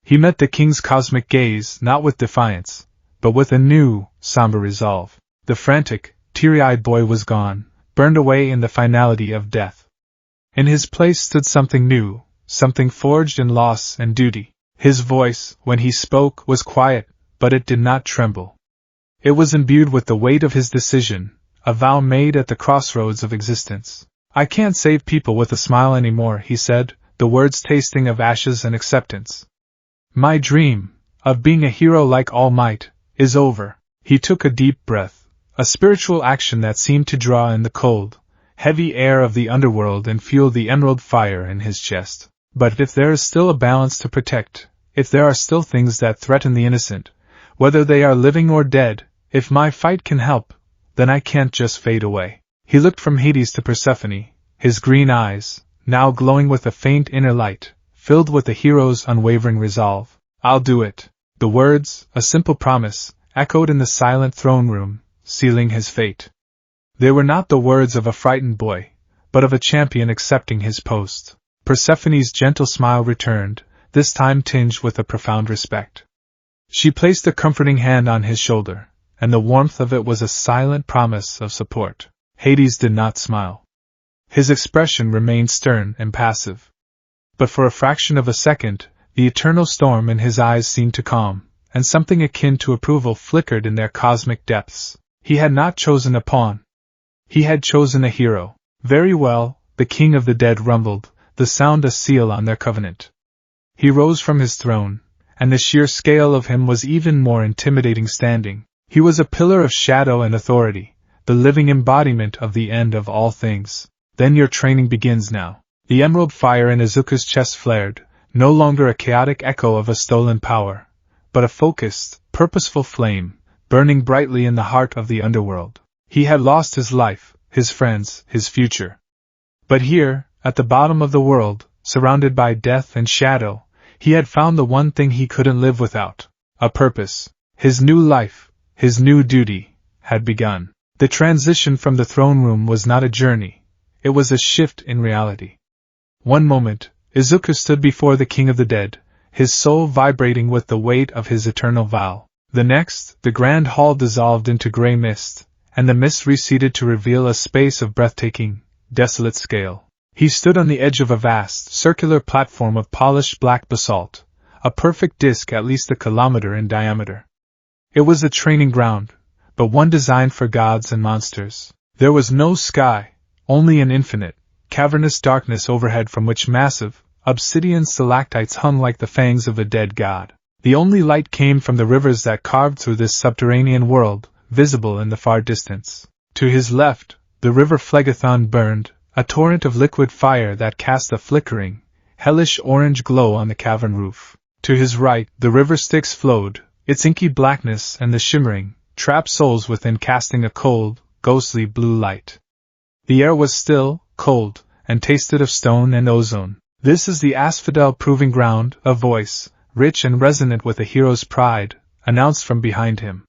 He met the king's cosmic gaze not with defiance, but with a new, somber resolve. The frantic, teary-eyed boy was gone, burned away in the finality of death. In his place stood something new, something forged in loss and duty. His voice, when he spoke, was quiet, but it did not tremble. It was imbued with the weight of his decision, a vow made at the crossroads of existence. "I can't save people with a smile anymore," he said, the words tasting of ashes and acceptance. "My dream, of being a hero like All Might, is over." He took a deep breath, a spiritual action that seemed to draw in the cold, heavy air of the underworld and fuel the emerald fire in his chest. But if there is still a balance to protect, if there are still things that threaten the innocent, whether they are living or dead, if my fight can help, then I can't just fade away. He looked from Hades to Persephone, his green eyes, now glowing with a faint inner light, filled with the hero's unwavering resolve. "I'll do it." The words, a simple promise, echoed in the silent throne room, sealing his fate. They were not the words of a frightened boy, but of a champion accepting his post. Persephone's gentle smile returned, this time tinged with a profound respect. She placed a comforting hand on his shoulder, and the warmth of it was a silent promise of support. Hades did not smile. His expression remained stern and passive. But for a fraction of a second, the eternal storm in his eyes seemed to calm, and something akin to approval flickered in their cosmic depths. He had not chosen a pawn. He had chosen a hero. "Very well," the King of the Dead rumbled, the sound a seal on their covenant. He rose from his throne, and the sheer scale of him was even more intimidating standing. He was a pillar of shadow and authority, the living embodiment of the end of all things. "Then your training begins now." The emerald fire in Izuku's chest flared, no longer a chaotic echo of a stolen power, but a focused, purposeful flame, burning brightly in the heart of the underworld. He had lost his life, his friends, his future. But here, at the bottom of the world, surrounded by death and shadow, he had found the one thing he couldn't live without: a purpose. His new life, his new duty, had begun. The transition from the throne room was not a journey, it was a shift in reality. One moment, Izuku stood before the King of the Dead, his soul vibrating with the weight of his eternal vow. The next, the grand hall dissolved into gray mist, and the mist receded to reveal a space of breathtaking, desolate scale. He stood on the edge of a vast, circular platform of polished black basalt, a perfect disk at least a kilometer in diameter. It was a training ground, but one designed for gods and monsters. There was no sky, only an infinite, cavernous darkness overhead from which massive, obsidian stalactites hung like the fangs of a dead god. The only light came from the rivers that carved through this subterranean world, visible in the far distance. To his left, the river Phlegethon burned, a torrent of liquid fire that cast a flickering, hellish orange glow on the cavern roof. To his right, the river Styx flowed, its inky blackness and the shimmering, trapped souls within casting a cold, ghostly blue light. The air was still, cold, and tasted of stone and ozone. "This is the Asphodel Proving Ground," a voice, rich and resonant with a hero's pride, announced from behind him.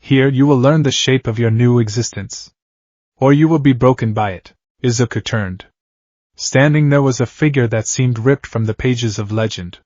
"Here you will learn the shape of your new existence. Or you will be broken by it." Izuku turned. Standing there was a figure that seemed ripped from the pages of legend.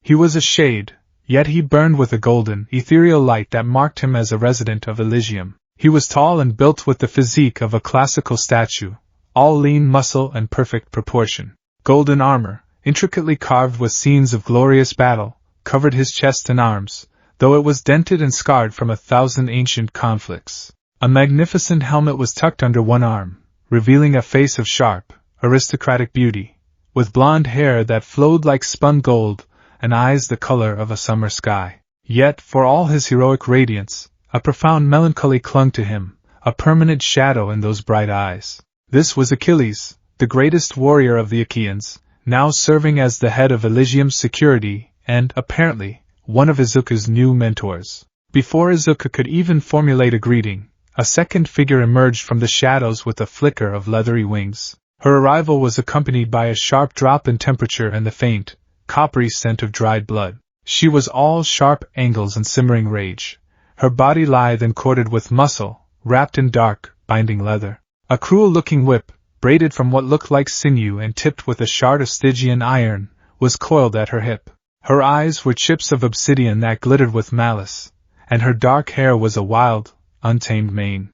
He was a shade, yet he burned with a golden, ethereal light that marked him as a resident of Elysium. He was tall and built with the physique of a classical statue, all lean muscle and perfect proportion. Golden armor, intricately carved with scenes of glorious battle, covered his chest and arms, though it was dented and scarred from 1,000 ancient conflicts. A magnificent helmet was tucked under one arm, revealing a face of sharp, aristocratic beauty, with blonde hair that flowed like spun gold, and eyes the color of a summer sky. Yet, for all his heroic radiance, a profound melancholy clung to him, a permanent shadow in those bright eyes. This was Achilles, the greatest warrior of the Achaeans, now serving as the head of Elysium's security, and, apparently, one of Izuku's new mentors. Before Izuku could even formulate a greeting, a second figure emerged from the shadows with a flicker of leathery wings. Her arrival was accompanied by a sharp drop in temperature and the faint, coppery scent of dried blood. She was all sharp angles and simmering rage, her body lithe and corded with muscle, wrapped in dark, binding leather. A cruel-looking whip, braided from what looked like sinew and tipped with a shard of Stygian iron, was coiled at her hip. Her eyes were chips of obsidian that glittered with malice, and her dark hair was a wild, untamed mane.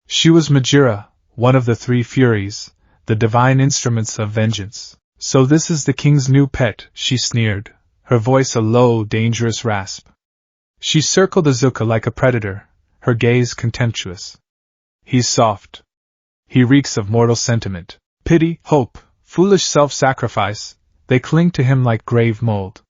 She was Majira, one of the three Furies, the divine instruments of vengeance. "So this is the king's new pet," she sneered, her voice a low, dangerous rasp. She circled Izuku like a predator, her gaze contemptuous. "He's soft. He reeks of mortal sentiment. Pity, hope, foolish self-sacrifice, they cling to him like grave mold.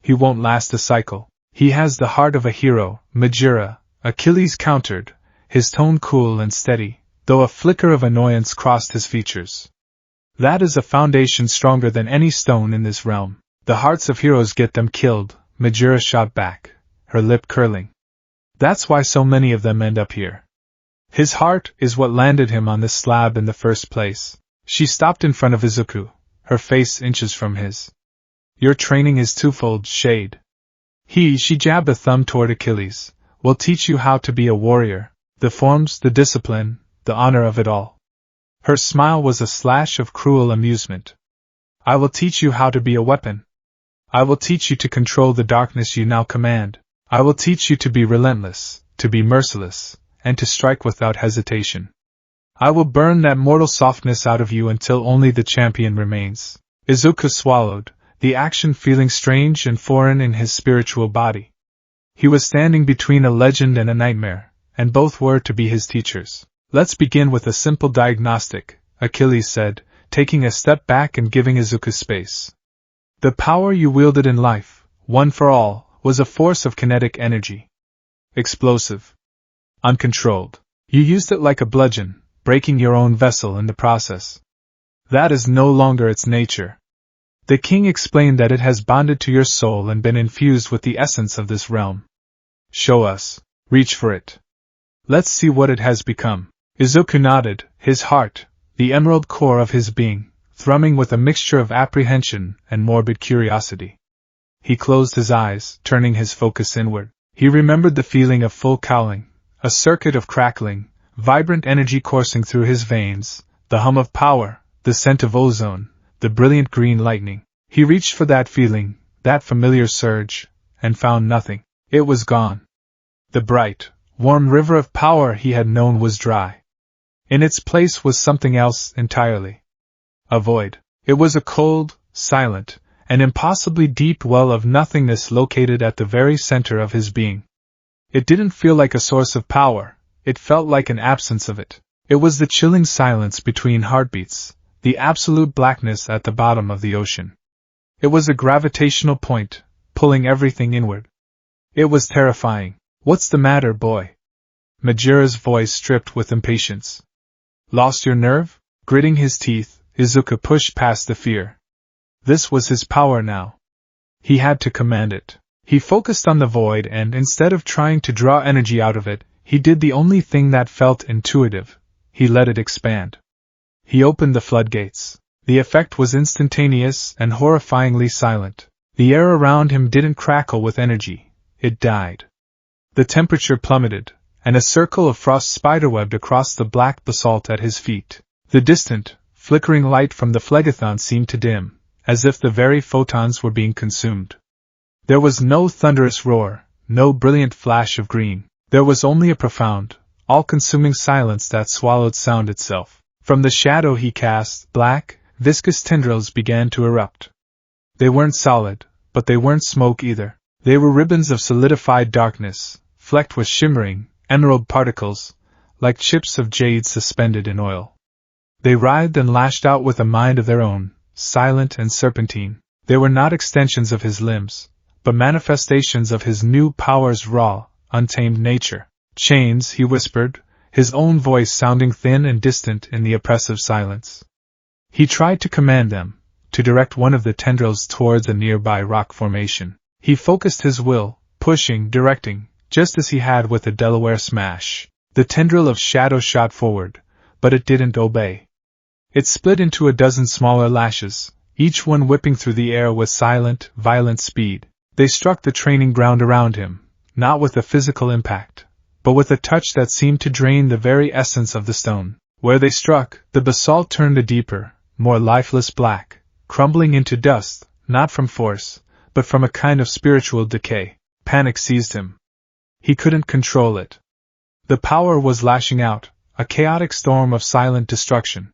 He won't last a cycle. He has the heart of a hero, Majira," Achilles countered, his tone cool and steady, though a flicker of annoyance crossed his features. "That is a foundation stronger than any stone in this realm. The hearts of heroes get them killed," Majira shot back, her lip curling. "That's why so many of them end up here. His heart is what landed him on this slab in the first place." She stopped in front of Izuku, her face inches from his. "Your training is twofold, Shade. She jabbed a thumb toward Achilles, will teach you how to be a warrior, the forms, the discipline, the honor of it all." Her smile was a slash of cruel amusement. "I will teach you how to be a weapon. I will teach you to control the darkness you now command. I will teach you to be relentless, to be merciless, and to strike without hesitation. I will burn that mortal softness out of you until only the champion remains." Izuku swallowed, the action feeling strange and foreign in his spiritual body. He was standing between a legend and a nightmare, and both were to be his teachers. "Let's begin with a simple diagnostic," Achilles said, taking a step back and giving Izuku space. "The power you wielded in life, one for all, was a force of kinetic energy. Explosive. Uncontrolled. You used it like a bludgeon, breaking your own vessel in the process. That is no longer its nature. The king explained that it has bonded to your soul and been infused with the essence of this realm. Show us. Reach for it. Let's see what it has become." Izuku nodded, his heart, the emerald core of his being, thrumming with a mixture of apprehension and morbid curiosity. He closed his eyes, turning his focus inward. He remembered the feeling of full cowling, a circuit of crackling, vibrant energy coursing through his veins, the hum of power, the scent of ozone, the brilliant green lightning. He reached for that feeling, that familiar surge, and found nothing. It was gone. The bright, warm river of power he had known was dry. In its place was something else entirely. A void. It was a cold, silent, and impossibly deep well of nothingness located at the very center of his being. It didn't feel like a source of power, it felt like an absence of it. It was the chilling silence between heartbeats, the absolute blackness at the bottom of the ocean. It was a gravitational point, pulling everything inward. It was terrifying. "What's the matter, boy?" Majira's voice stripped with impatience. "Lost your nerve?" Gritting his teeth, Izuku pushed past the fear. This was his power now. He had to command it. He focused on the void and, instead of trying to draw energy out of it, he did the only thing that felt intuitive. He let it expand. He opened the floodgates. The effect was instantaneous and horrifyingly silent. The air around him didn't crackle with energy. It died. The temperature plummeted, and a circle of frost spiderwebbed across the black basalt at his feet. The distant, flickering light from the phlegathon seemed to dim, as if the very photons were being consumed. There was no thunderous roar, no brilliant flash of green. There was only a profound, all-consuming silence that swallowed sound itself. From the shadow he cast, black, viscous tendrils began to erupt. They weren't solid, but they weren't smoke either. They were ribbons of solidified darkness, flecked with shimmering, emerald particles, like chips of jade suspended in oil. They writhed and lashed out with a mind of their own, silent and serpentine. They were not extensions of his limbs, but manifestations of his new power's raw, untamed nature. "Chains," he whispered, his own voice sounding thin and distant in the oppressive silence. He tried to command them, to direct one of the tendrils towards a nearby rock formation. He focused his will, pushing, directing, just as he had with the Delaware smash. The tendril of shadow shot forward, but it didn't obey. It split into a dozen smaller lashes, each one whipping through the air with silent, violent speed. They struck the training ground around him, not with a physical impact, but with a touch that seemed to drain the very essence of the stone. Where they struck, the basalt turned a deeper, more lifeless black, crumbling into dust, not from force, but from a kind of spiritual decay. Panic seized him. He couldn't control it. The power was lashing out, a chaotic storm of silent destruction.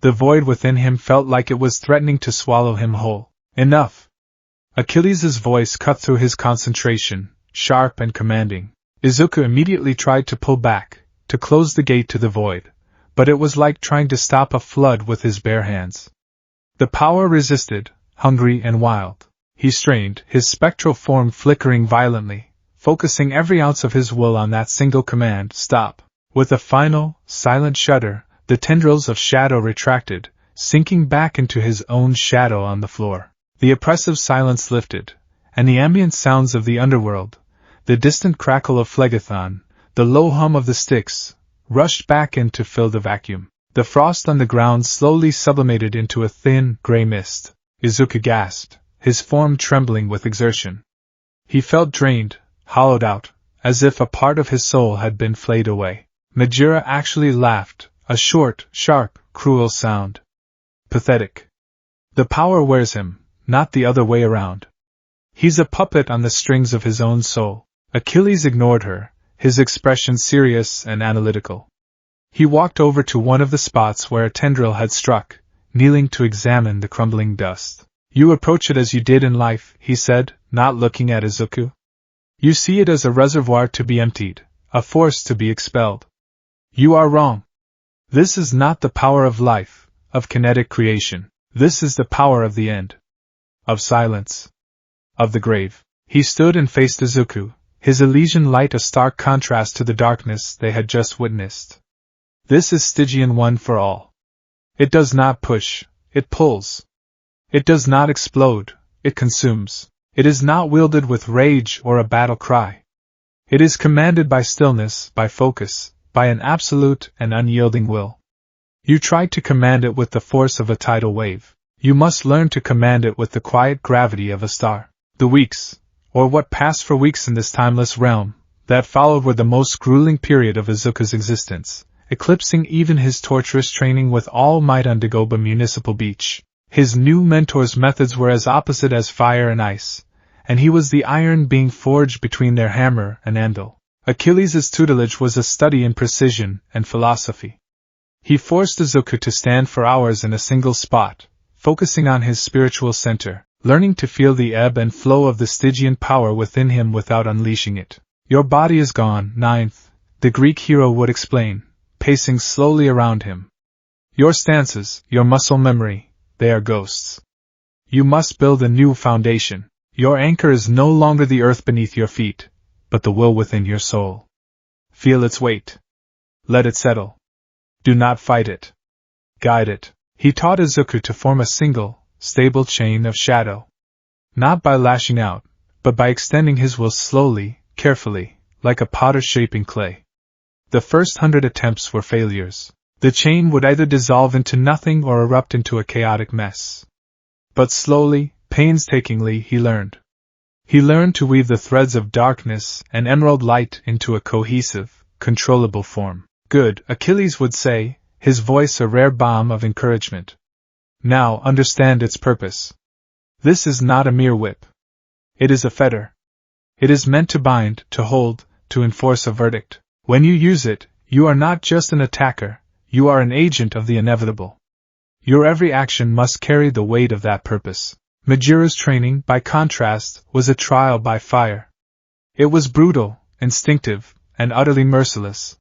The void within him felt like it was threatening to swallow him whole. "Enough!" Achilles' voice cut through his concentration, sharp and commanding. Izuku immediately tried to pull back, to close the gate to the void, but it was like trying to stop a flood with his bare hands. The power resisted, hungry and wild. He strained, his spectral form flickering violently, focusing every ounce of his will on that single command, "Stop." With a final, silent shudder, the tendrils of shadow retracted, sinking back into his own shadow on the floor. The oppressive silence lifted, and the ambient sounds of the underworld, the distant crackle of phlegathon, the low hum of the Styx, rushed back in to fill the vacuum. The frost on the ground slowly sublimated into a thin, gray mist. Izuku gasped, his form trembling with exertion. He felt drained, hollowed out, as if a part of his soul had been flayed away. Majira actually laughed, a short, sharp, cruel sound. Pathetic. The power wears him, not the other way around. He's a puppet on the strings of his own soul. Achilles ignored her, his expression serious and analytical. He walked over to one of the spots where a tendril had struck, kneeling to examine the crumbling dust. "You approach it as you did in life," he said, not looking at Izuku. "You see it as a reservoir to be emptied, a force to be expelled. You are wrong. This is not the power of life, of kinetic creation. This is the power of the end. Of silence. Of the grave." He stood and faced Izuku, his Elysian light a stark contrast to the darkness they had just witnessed. "This is Stygian one for all. It does not push, it pulls. It does not explode, it consumes. It is not wielded with rage or a battle cry. It is commanded by stillness, by focus, by an absolute and unyielding will. You try to command it with the force of a tidal wave. You must learn to command it with the quiet gravity of a star." The weeks, or what passed for weeks in this timeless realm, that followed were the most grueling period of Izuku's existence, eclipsing even his torturous training with all might on Dagoba Municipal Beach. His new mentor's methods were as opposite as fire and ice, and he was the iron being forged between their hammer and anvil. Achilles' tutelage was a study in precision and philosophy. He forced Izuku to stand for hours in a single spot, focusing on his spiritual center, learning to feel the ebb and flow of the Stygian power within him without unleashing it. "Your body is gone, ninth," the Greek hero would explain, pacing slowly around him. "Your stances, your muscle memory, they are ghosts. You must build a new foundation. Your anchor is no longer the earth beneath your feet, but the will within your soul. Feel its weight. Let it settle. Do not fight it. Guide it. He taught Izuku to form a single, stable chain of shadow. Not by lashing out, but by extending his will slowly, carefully, like a potter shaping clay. The first 100 attempts were failures. The chain would either dissolve into nothing or erupt into a chaotic mess. But slowly, painstakingly, he learned. He learned to weave the threads of darkness and emerald light into a cohesive, controllable form. Good, Achilles would say, his voice a rare balm of encouragement. Now understand its purpose. This is not a mere whip. It is a fetter. It is meant to bind, to hold, to enforce a verdict. When you use it, you are not just an attacker, you are an agent of the inevitable. Your every action must carry the weight of that purpose. Majira's training, by contrast, was a trial by fire. It was brutal, instinctive, and utterly merciless.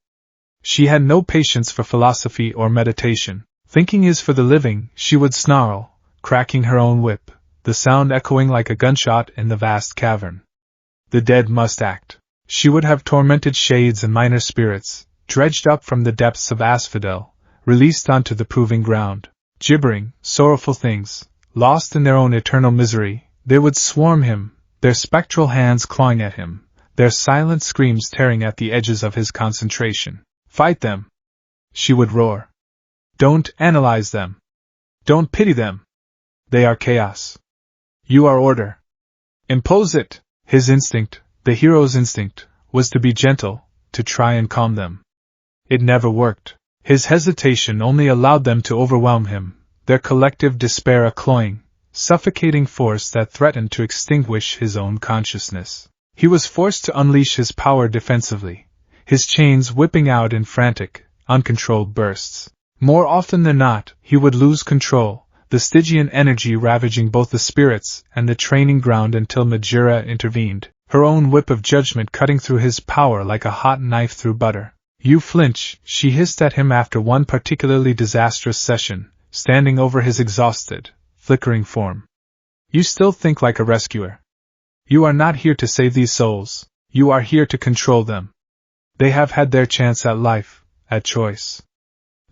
She had no patience for philosophy or meditation. Thinking is for the living, she would snarl, cracking her own whip, the sound echoing like a gunshot in the vast cavern. The dead must act. She would have tormented shades and minor spirits, dredged up from the depths of asphodel, released onto the proving ground. Gibbering, sorrowful things, lost in their own eternal misery, they would swarm him, their spectral hands clawing at him, their silent screams tearing at the edges of his concentration. Fight them! She would roar. Don't analyze them. Don't pity them. They are chaos. You are order. Impose it! His instinct, the hero's instinct, was to be gentle, to try and calm them. It never worked. His hesitation only allowed them to overwhelm him, their collective despair a cloying, suffocating force that threatened to extinguish his own consciousness. He was forced to unleash his power defensively, his chains whipping out in frantic, uncontrolled bursts. More often than not, he would lose control, the Stygian energy ravaging both the spirits and the training ground until Majira intervened, her own whip of judgment cutting through his power like a hot knife through butter. You flinch, she hissed at him after one particularly disastrous session, standing over his exhausted, flickering form. You still think like a rescuer. You are not here to save these souls, you are here to control them. They have had their chance at life, at choice.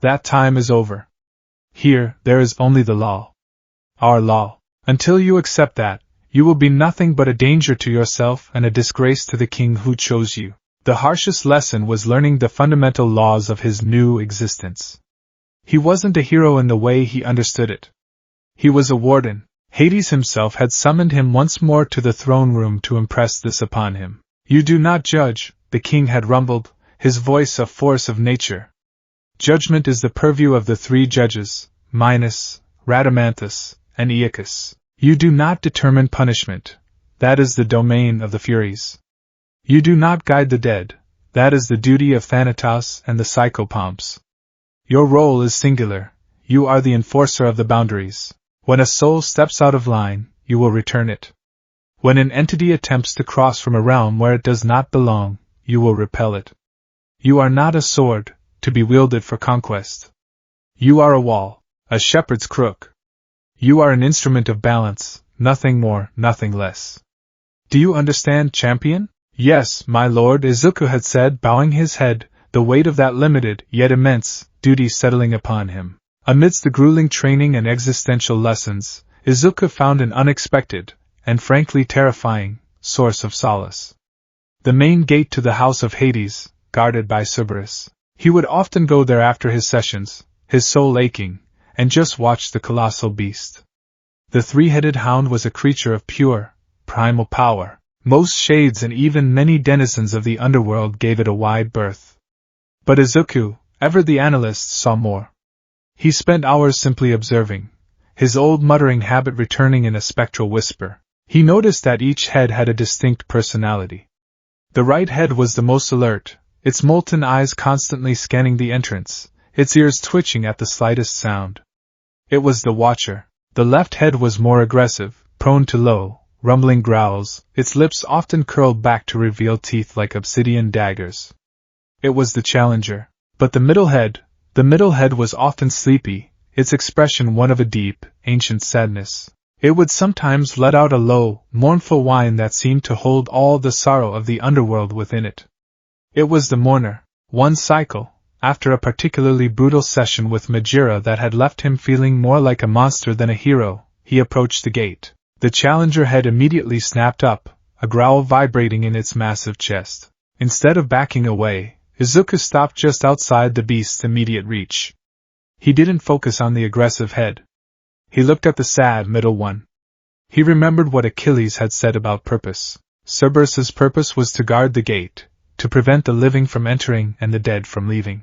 That time is over. Here, there is only the law. Our law. Until you accept that, you will be nothing but a danger to yourself and a disgrace to the king who chose you. The harshest lesson was learning the fundamental laws of his new existence. He wasn't a hero in the way he understood it. He was a warden. Hades himself had summoned him once more to the throne room to impress this upon him. You do not judge, the king had rumbled, his voice a force of nature. Judgment is the purview of the three judges, Minos, Rhadamanthus, and Aeacus. You do not determine punishment. That is the domain of the Furies. You do not guide the dead. That is the duty of Thanatos and the Psychopomps. Your role is singular. You are the enforcer of the boundaries. When a soul steps out of line, you will return it. When an entity attempts to cross from a realm where it does not belong, you will repel it. You are not a sword, to be wielded for conquest. You are a wall, a shepherd's crook. You are an instrument of balance, nothing more, nothing less. Do you understand, champion? Yes, my lord, Izuku had said, bowing his head, the weight of that limited, yet immense, duty settling upon him. Amidst the grueling training and existential lessons, Izuku found an unexpected, and frankly terrifying, source of solace. The main gate to the house of Hades, guarded by Cerberus. He would often go there after his sessions, his soul aching, and just watch the colossal beast. The three-headed hound was a creature of pure, primal power. Most shades and even many denizens of the underworld gave it a wide berth. But Izuku, ever the analyst, saw more. He spent hours simply observing, his old muttering habit returning in a spectral whisper. He noticed that each head had a distinct personality. The right head was the most alert, its molten eyes constantly scanning the entrance, its ears twitching at the slightest sound. It was the watcher. The left head was more aggressive, prone to low, rumbling growls, its lips often curled back to reveal teeth like obsidian daggers. It was the challenger. But the middle head was often sleepy, its expression one of a deep, ancient sadness. It would sometimes let out a low, mournful whine that seemed to hold all the sorrow of the underworld within it. It was the mourner. One cycle, after a particularly brutal session with Majira that had left him feeling more like a monster than a hero, he approached the gate. The challenger head immediately snapped up, a growl vibrating in its massive chest. Instead of backing away, Izuku stopped just outside the beast's immediate reach. He didn't focus on the aggressive head. He looked at the sad middle one. He remembered what Achilles had said about purpose. Cerberus's purpose was to guard the gate, to prevent the living from entering and the dead from leaving.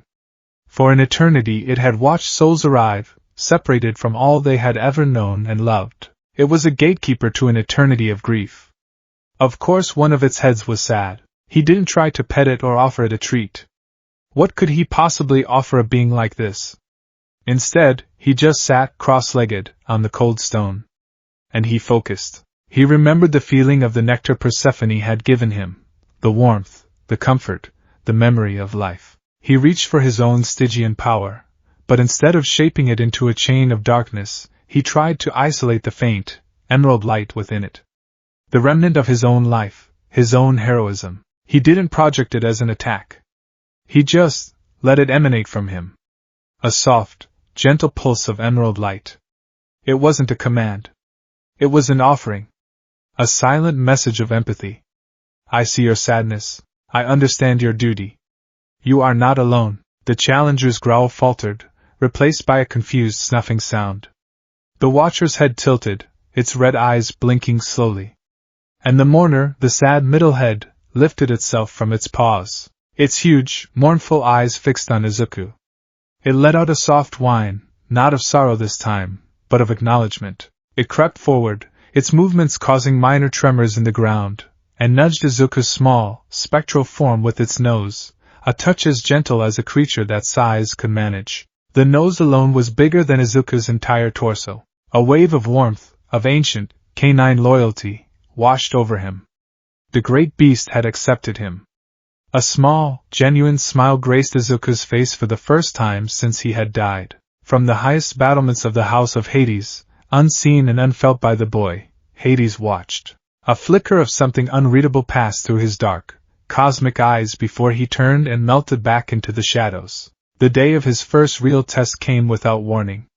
For an eternity it had watched souls arrive, separated from all they had ever known and loved. It was a gatekeeper to an eternity of grief. Of course one of its heads was sad. He didn't try to pet it or offer it a treat. What could he possibly offer a being like this? Instead, he just sat cross-legged on the cold stone. And he focused. He remembered the feeling of the nectar Persephone had given him, the warmth, the comfort, the memory of life. He reached for his own Stygian power, but instead of shaping it into a chain of darkness, he tried to isolate the faint, emerald light within it. The remnant of his own life, his own heroism. He didn't project it as an attack. He just let it emanate from him. A soft, gentle pulse of emerald light. It wasn't a command. It was an offering. A silent message of empathy. I see your sadness. I understand your duty. You are not alone. The challenger's growl faltered, replaced by a confused snuffing sound. The watcher's head tilted, its red eyes blinking slowly. And the mourner, the sad middle head, lifted itself from its paws, its huge, mournful eyes fixed on Izuku. It let out a soft whine, not of sorrow this time, but of acknowledgement. It crept forward, its movements causing minor tremors in the ground, and nudged Izuku's small, spectral form with its nose, a touch as gentle as a creature that size could manage. The nose alone was bigger than Izuku's entire torso. A wave of warmth, of ancient, canine loyalty, washed over him. The great beast had accepted him. A small, genuine smile graced Izuku's face for the first time since he had died. From the highest battlements of the House of Hades, unseen and unfelt by the boy, Hades watched. A flicker of something unreadable passed through his dark, cosmic eyes before he turned and melted back into the shadows. The day of his first real test came without warning.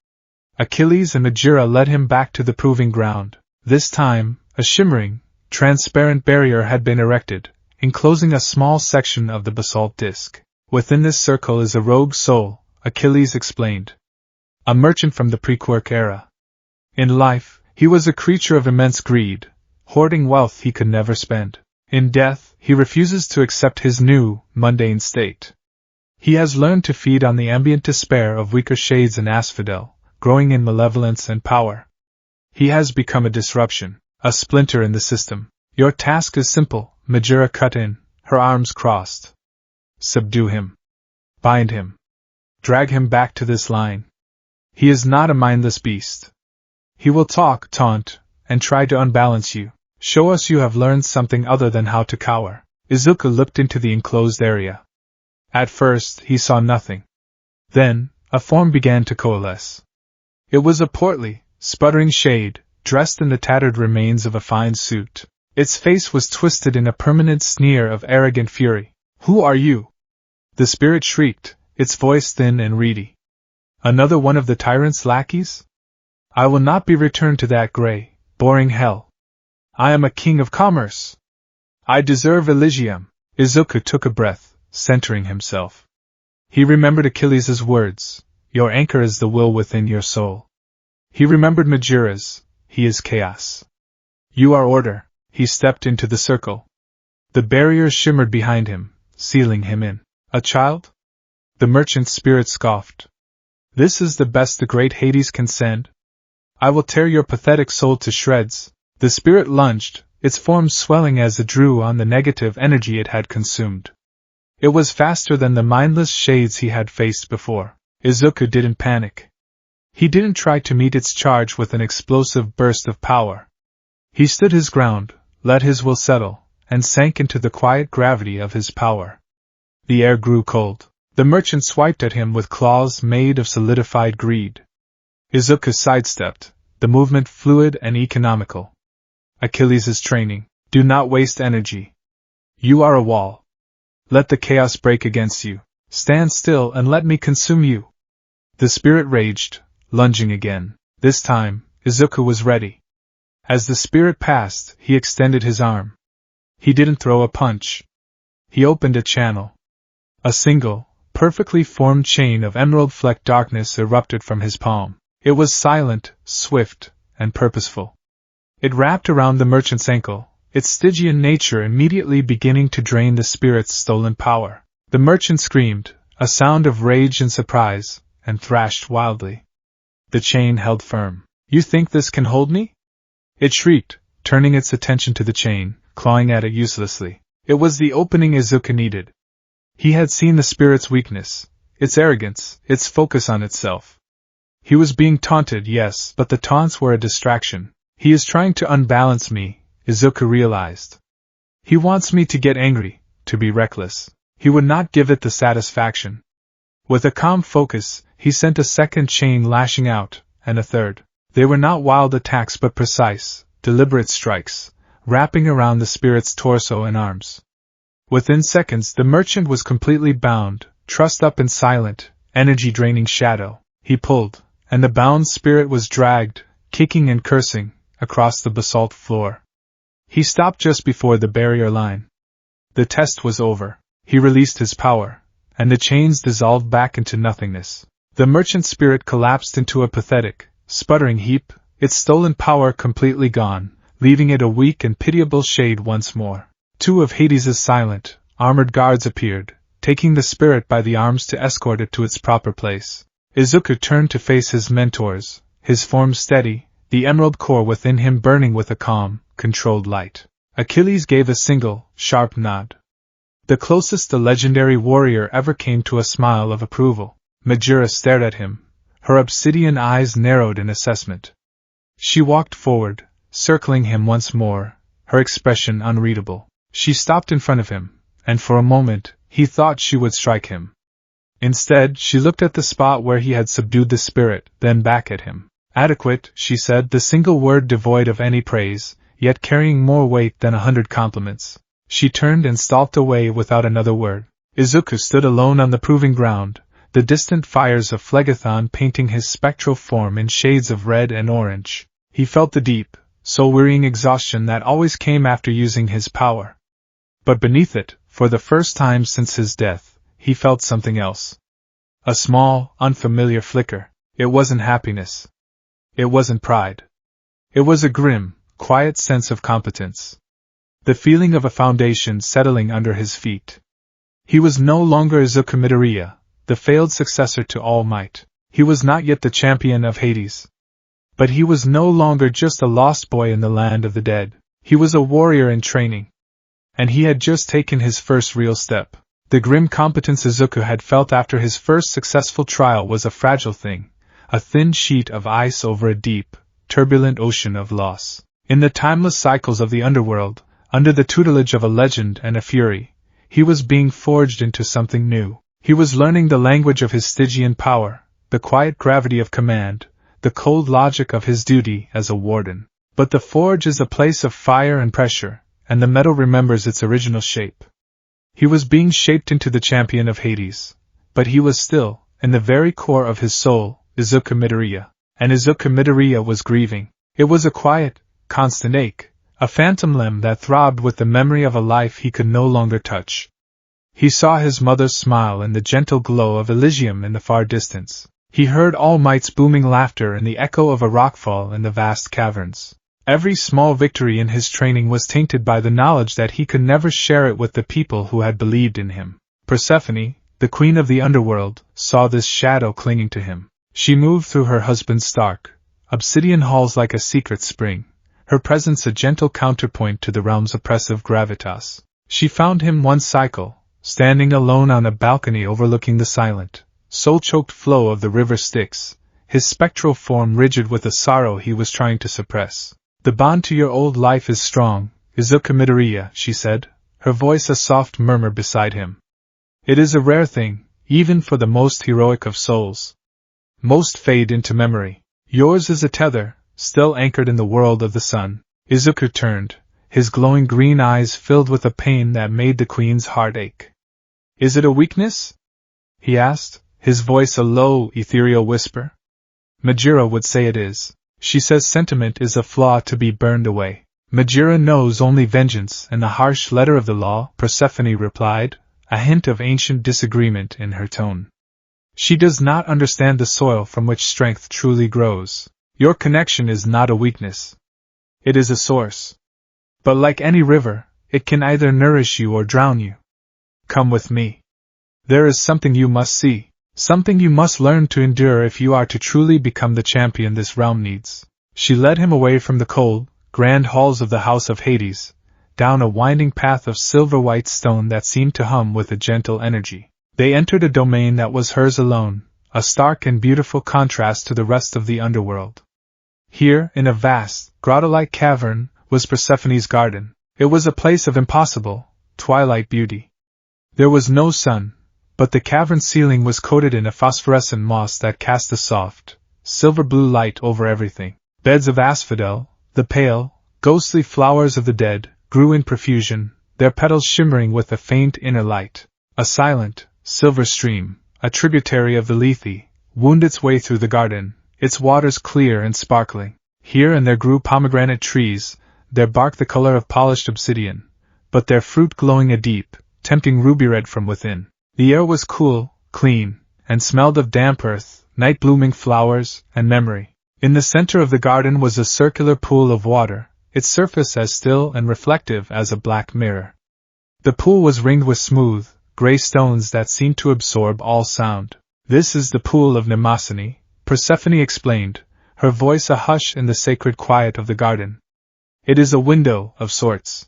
Achilles and Majira led him back to the proving ground. This time, a shimmering, transparent barrier had been erected, enclosing a small section of the basalt disk. Within this circle is a rogue soul, Achilles explained. A merchant from the pre-Quirk era. In life, he was a creature of immense greed, hoarding wealth he could never spend. In death, he refuses to accept his new, mundane state. He has learned to feed on the ambient despair of weaker shades in Asphodel, growing in malevolence and power. He has become a disruption, a splinter in the system. Your task is simple, Majira cut in, her arms crossed. Subdue him. Bind him. Drag him back to this line. He is not a mindless beast. He will talk, taunt, and try to unbalance you. Show us you have learned something other than how to cower. Izuku looked into the enclosed area. At first, he saw nothing. Then, a form began to coalesce. It was a portly, sputtering shade, dressed in the tattered remains of a fine suit. Its face was twisted in a permanent sneer of arrogant fury. Who are you? The spirit shrieked, its voice thin and reedy. Another one of the tyrant's lackeys? I will not be returned to that gray, boring hell. I am a king of commerce. I deserve Elysium. Izuku took a breath, centering himself. He remembered Achilles' words, your anchor is the will within your soul. He remembered Majira's, he is chaos. You are order. He stepped into the circle. The barrier shimmered behind him, sealing him in. A child? The merchant's spirit scoffed. This is the best the great Hades can send? I will tear your pathetic soul to shreds. The spirit lunged, its form swelling as it drew on the negative energy it had consumed. It was faster than the mindless shades he had faced before. Izuku didn't panic. He didn't try to meet its charge with an explosive burst of power. He stood his ground, let his will settle, and sank into the quiet gravity of his power. The air grew cold. The merchant swiped at him with claws made of solidified greed. Izuku sidestepped, the movement fluid and economical. Achilles is training. Do not waste energy. You are a wall. Let the chaos break against you. Stand still and let me consume you. The spirit raged, lunging again. This time, Izuku was ready. As the spirit passed, he extended his arm. He didn't throw a punch. He opened a channel. A single, perfectly formed chain of emerald-flecked darkness erupted from his palm. It was silent, swift, and purposeful. It wrapped around the merchant's ankle, its Stygian nature immediately beginning to drain the spirit's stolen power. The merchant screamed, a sound of rage and surprise, and thrashed wildly. The chain held firm. You think this can hold me? It shrieked, turning its attention to the chain, clawing at it uselessly. It was the opening Izuku needed. He had seen the spirit's weakness, its arrogance, its focus on itself. He was being taunted, yes, but the taunts were a distraction. He is trying to unbalance me, Izuku realized. He wants me to get angry, to be reckless. He would not give it the satisfaction. With a calm focus, he sent a second chain lashing out, and a third. They were not wild attacks but precise, deliberate strikes, wrapping around the spirit's torso and arms. Within seconds the merchant was completely bound, trussed up in silent, energy-draining shadow. He pulled, and the bound spirit was dragged, kicking and cursing, across the basalt floor. He stopped just before the barrier line. The test was over. He released his power, and the chains dissolved back into nothingness. The merchant spirit collapsed into a pathetic, sputtering heap, its stolen power completely gone, leaving it a weak and pitiable shade once more. Two of Hades' silent, armored guards appeared, taking the spirit by the arms to escort it to its proper place. Izuku turned to face his mentors, his form steady, the emerald core within him burning with a calm, controlled light. Achilles gave a single, sharp nod. The closest the legendary warrior ever came to a smile of approval. Majura stared at him, her obsidian eyes narrowed in assessment. She walked forward, circling him once more, her expression unreadable. She stopped in front of him, and for a moment, he thought she would strike him. Instead, she looked at the spot where he had subdued the spirit, then back at him. Adequate, she said, the single word devoid of any praise, yet carrying more weight than 100 compliments. She turned and stalked away without another word. Izuku stood alone on the proving ground, the distant fires of Phlegethon painting his spectral form in shades of red and orange. He felt the deep, soul-wearying exhaustion that always came after using his power. But beneath it, for the first time since his death, he felt something else. A small, unfamiliar flicker. It wasn't happiness. It wasn't pride. It was a grim, quiet sense of competence. The feeling of a foundation settling under his feet. He was no longer Izuku Midoriya, the failed successor to All Might. He was not yet the champion of Hades. But he was no longer just a lost boy in the land of the dead. He was a warrior in training. And he had just taken his first real step. The grim competence Izuku had felt after his first successful trial was a fragile thing, a thin sheet of ice over a deep, turbulent ocean of loss. In the timeless cycles of the Underworld, under the tutelage of a legend and a fury, he was being forged into something new. He was learning the language of his Stygian power, the quiet gravity of command, the cold logic of his duty as a warden. But the forge is a place of fire and pressure, and the metal remembers its original shape. He was being shaped into the champion of Hades, but he was still, in the very core of his soul, Izuku Midoriya. And Izuku Midoriya was grieving. It was a quiet, constant ache, a phantom limb that throbbed with the memory of a life he could no longer touch. He saw his mother's smile and the gentle glow of Elysium in the far distance. He heard All Might's booming laughter and the echo of a rockfall in the vast caverns. Every small victory in his training was tainted by the knowledge that he could never share it with the people who had believed in him. Persephone, the queen of the underworld, saw this shadow clinging to him. She moved through her husband's stark, obsidian halls like a secret spring, her presence a gentle counterpoint to the realm's oppressive gravitas. She found him one cycle, standing alone on a balcony overlooking the silent, soul-choked flow of the river Styx, his spectral form rigid with a sorrow he was trying to suppress. The bond to your old life is strong, Izuku Midoriya, she said, her voice a soft murmur beside him. It is a rare thing, even for the most heroic of souls. Most fade into memory. Yours is a tether, still anchored in the world of the sun. Izuku turned, his glowing green eyes filled with a pain that made the queen's heart ache. Is it a weakness? He asked, his voice a low, ethereal whisper. Majira would say it is. She says sentiment is a flaw to be burned away. Majira knows only vengeance and the harsh letter of the law, Persephone replied, a hint of ancient disagreement in her tone. She does not understand the soil from which strength truly grows. Your connection is not a weakness. It is a source. But like any river, it can either nourish you or drown you. Come with me. There is something you must see, something you must learn to endure if you are to truly become the champion this realm needs. She led him away from the cold, grand halls of the House of Hades, down a winding path of silver-white stone that seemed to hum with a gentle energy. They entered a domain that was hers alone, a stark and beautiful contrast to the rest of the underworld. Here, in a vast, grotto-like cavern, was Persephone's garden. It was a place of impossible, twilight beauty. There was no sun, but the cavern ceiling was coated in a phosphorescent moss that cast a soft, silver-blue light over everything. Beds of asphodel, the pale, ghostly flowers of the dead, grew in profusion, their petals shimmering with a faint inner light. A silent, silver stream, a tributary of the Lethe, wound its way through the garden, its waters clear and sparkling. Here and there grew pomegranate trees, their bark the color of polished obsidian, but their fruit glowing a deep, tempting ruby red from within. The air was cool, clean, and smelled of damp earth, night-blooming flowers, and memory. In the center of the garden was a circular pool of water, its surface as still and reflective as a black mirror. The pool was ringed with smooth, gray stones that seemed to absorb all sound. This is the pool of Mnemosyne, Persephone explained, her voice a hush in the sacred quiet of the garden. It is a window, of sorts.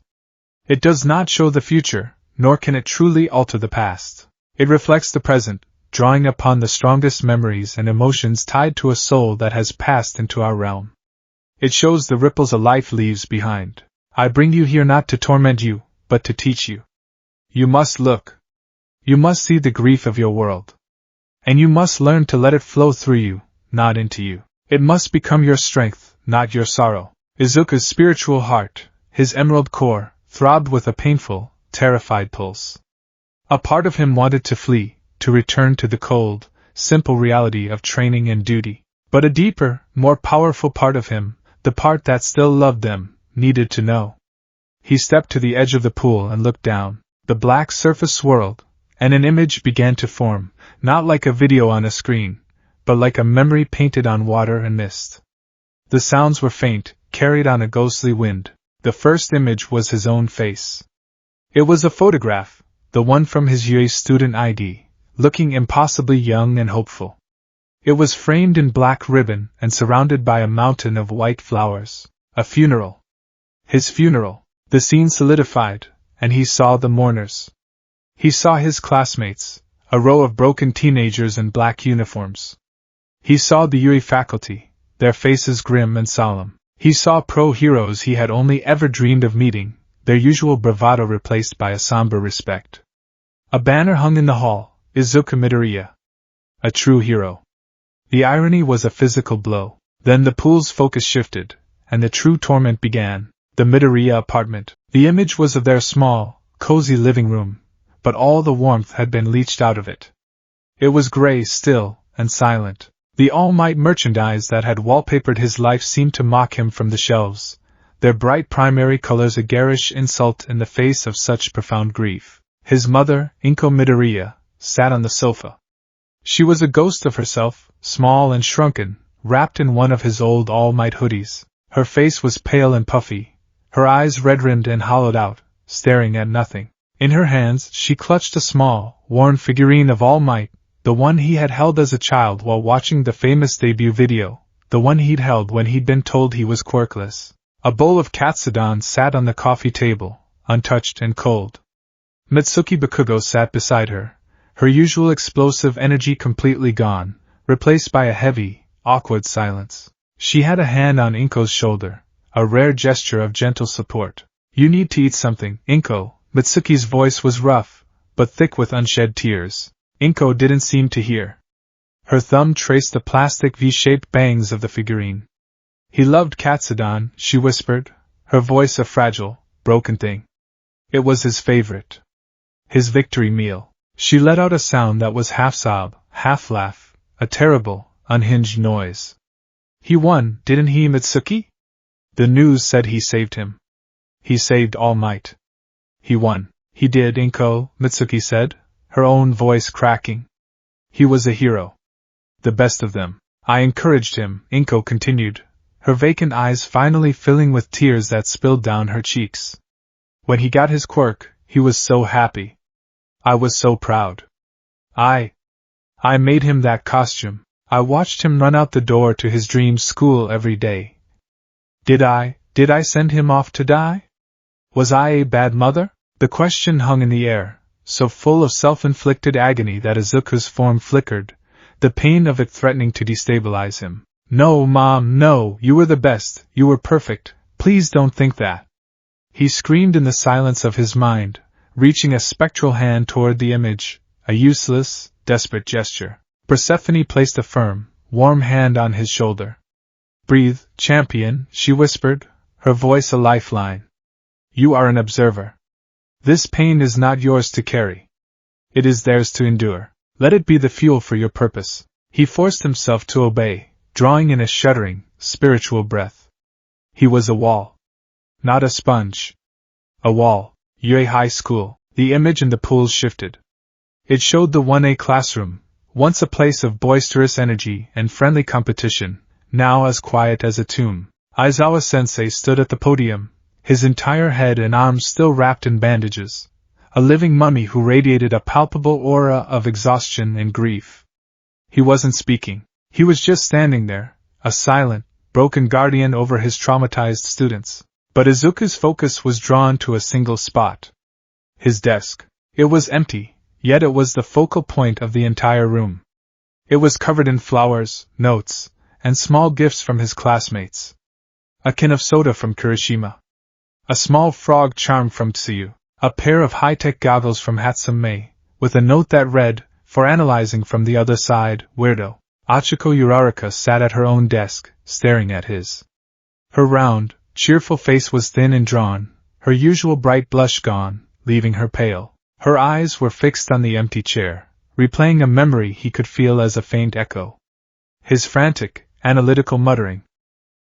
It does not show the future, nor can it truly alter the past. It reflects the present, drawing upon the strongest memories and emotions tied to a soul that has passed into our realm. It shows the ripples a life leaves behind. I bring you here not to torment you, but to teach you. You must look. You must see the grief of your world. And you must learn to let it flow through you, not into you. It must become your strength, not your sorrow. Izuku's spiritual heart, his emerald core, throbbed with a painful, terrified pulse. A part of him wanted to flee, to return to the cold, simple reality of training and duty. But a deeper, more powerful part of him, the part that still loved them, needed to know. He stepped to the edge of the pool and looked down. The black surface swirled, and an image began to form, not like a video on a screen, but like a memory painted on water and mist. The sounds were faint, carried on a ghostly wind. The first image was his own face. It was a photograph, the one from his UA student ID, looking impossibly young and hopeful. It was framed in black ribbon and surrounded by a mountain of white flowers. A funeral. His funeral. The scene solidified, and he saw the mourners. He saw his classmates, a row of broken teenagers in black uniforms. He saw the UA faculty, their faces grim and solemn. He saw pro-heroes he had only ever dreamed of meeting, their usual bravado replaced by a somber respect. A banner hung in the hall, Izuku Midoriya. A true hero. The irony was a physical blow. Then the pool's focus shifted, and the true torment began. The Midoriya apartment. The image was of their small, cozy living room, but all the warmth had been leached out of it. It was gray, still, and silent. The All Might merchandise that had wallpapered his life seemed to mock him from the shelves, their bright primary colors a garish insult in the face of such profound grief. His mother, Inko Midoriya, sat on the sofa. She was a ghost of herself, small and shrunken, wrapped in one of his old All Might hoodies. Her face was pale and puffy, her eyes red-rimmed and hollowed out, staring at nothing. In her hands she clutched a small, worn figurine of All Might, the one he had held as a child while watching the famous debut video, the one he'd held when he'd been told he was quirkless. A bowl of katsudon sat on the coffee table, untouched and cold. Mitsuki Bakugo sat beside her, her usual explosive energy completely gone, replaced by a heavy, awkward silence. She had a hand on Inko's shoulder, a rare gesture of gentle support. You need to eat something, Inko. Mitsuki's voice was rough, but thick with unshed tears. Inko didn't seem to hear. Her thumb traced the plastic V-shaped bangs of the figurine. He loved Katsudon, she whispered, her voice a fragile, broken thing. It was his favorite. His victory meal. She let out a sound that was half sob, half laugh, a terrible, unhinged noise. He won, didn't he, Mitsuki? The news said he saved him. He saved All Might. He won. He did, Inko, Mitsuki said, her own voice cracking. He was a hero. The best of them. I encouraged him, Inko continued, her vacant eyes finally filling with tears that spilled down her cheeks. When he got his quirk, he was so happy. I was so proud. I made him that costume. I watched him run out the door to his dream school every day. Did I send him off to die? Was I a bad mother? The question hung in the air, so full of self-inflicted agony that Izuku's form flickered, the pain of it threatening to destabilize him. No, Mom, no, you were the best, you were perfect, please don't think that. He screamed in the silence of his mind, reaching a spectral hand toward the image, a useless, desperate gesture. Persephone placed a firm, warm hand on his shoulder. Breathe, champion, she whispered, her voice a lifeline. You are an observer. This pain is not yours to carry. It is theirs to endure. Let it be the fuel for your purpose. He forced himself to obey, drawing in a shuddering, spiritual breath. He was a wall. Not a sponge. A wall. Yue High School. The image in the pools shifted. It showed the 1A classroom, once a place of boisterous energy and friendly competition, now as quiet as a tomb. Aizawa-sensei stood at the podium, his entire head and arms still wrapped in bandages, a living mummy who radiated a palpable aura of exhaustion and grief. He wasn't speaking. He was just standing there, a silent, broken guardian over his traumatized students. But Izuku's focus was drawn to a single spot. His desk. It was empty, yet it was the focal point of the entire room. It was covered in flowers, notes, and small gifts from his classmates. A can of soda from Kirishima. A small frog charm from Tsuyu. A pair of high-tech goggles from Hatsume, with a note that read, for analyzing from the other side, weirdo. Achiko Uraraka sat at her own desk, staring at his. Her round, cheerful face was thin and drawn, her usual bright blush gone, leaving her pale. Her eyes were fixed on the empty chair, replaying a memory he could feel as a faint echo. His frantic, analytical muttering.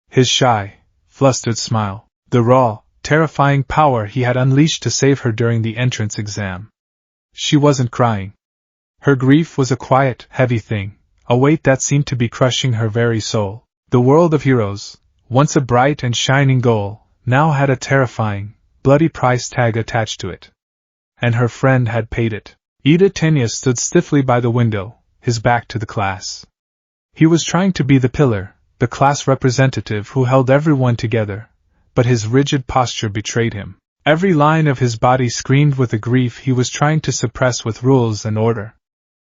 His shy, flustered smile. The raw, terrifying power he had unleashed to save her during the entrance exam. She wasn't crying. Her grief was a quiet, heavy thing, a weight that seemed to be crushing her very soul. The world of heroes, once a bright and shining goal, now had a terrifying, bloody price tag attached to it. And her friend had paid it. Ida Tenya stood stiffly by the window, his back to the class. He was trying to be the pillar, the class representative who held everyone together, but his rigid posture betrayed him. Every line of his body screamed with the grief he was trying to suppress with rules and order.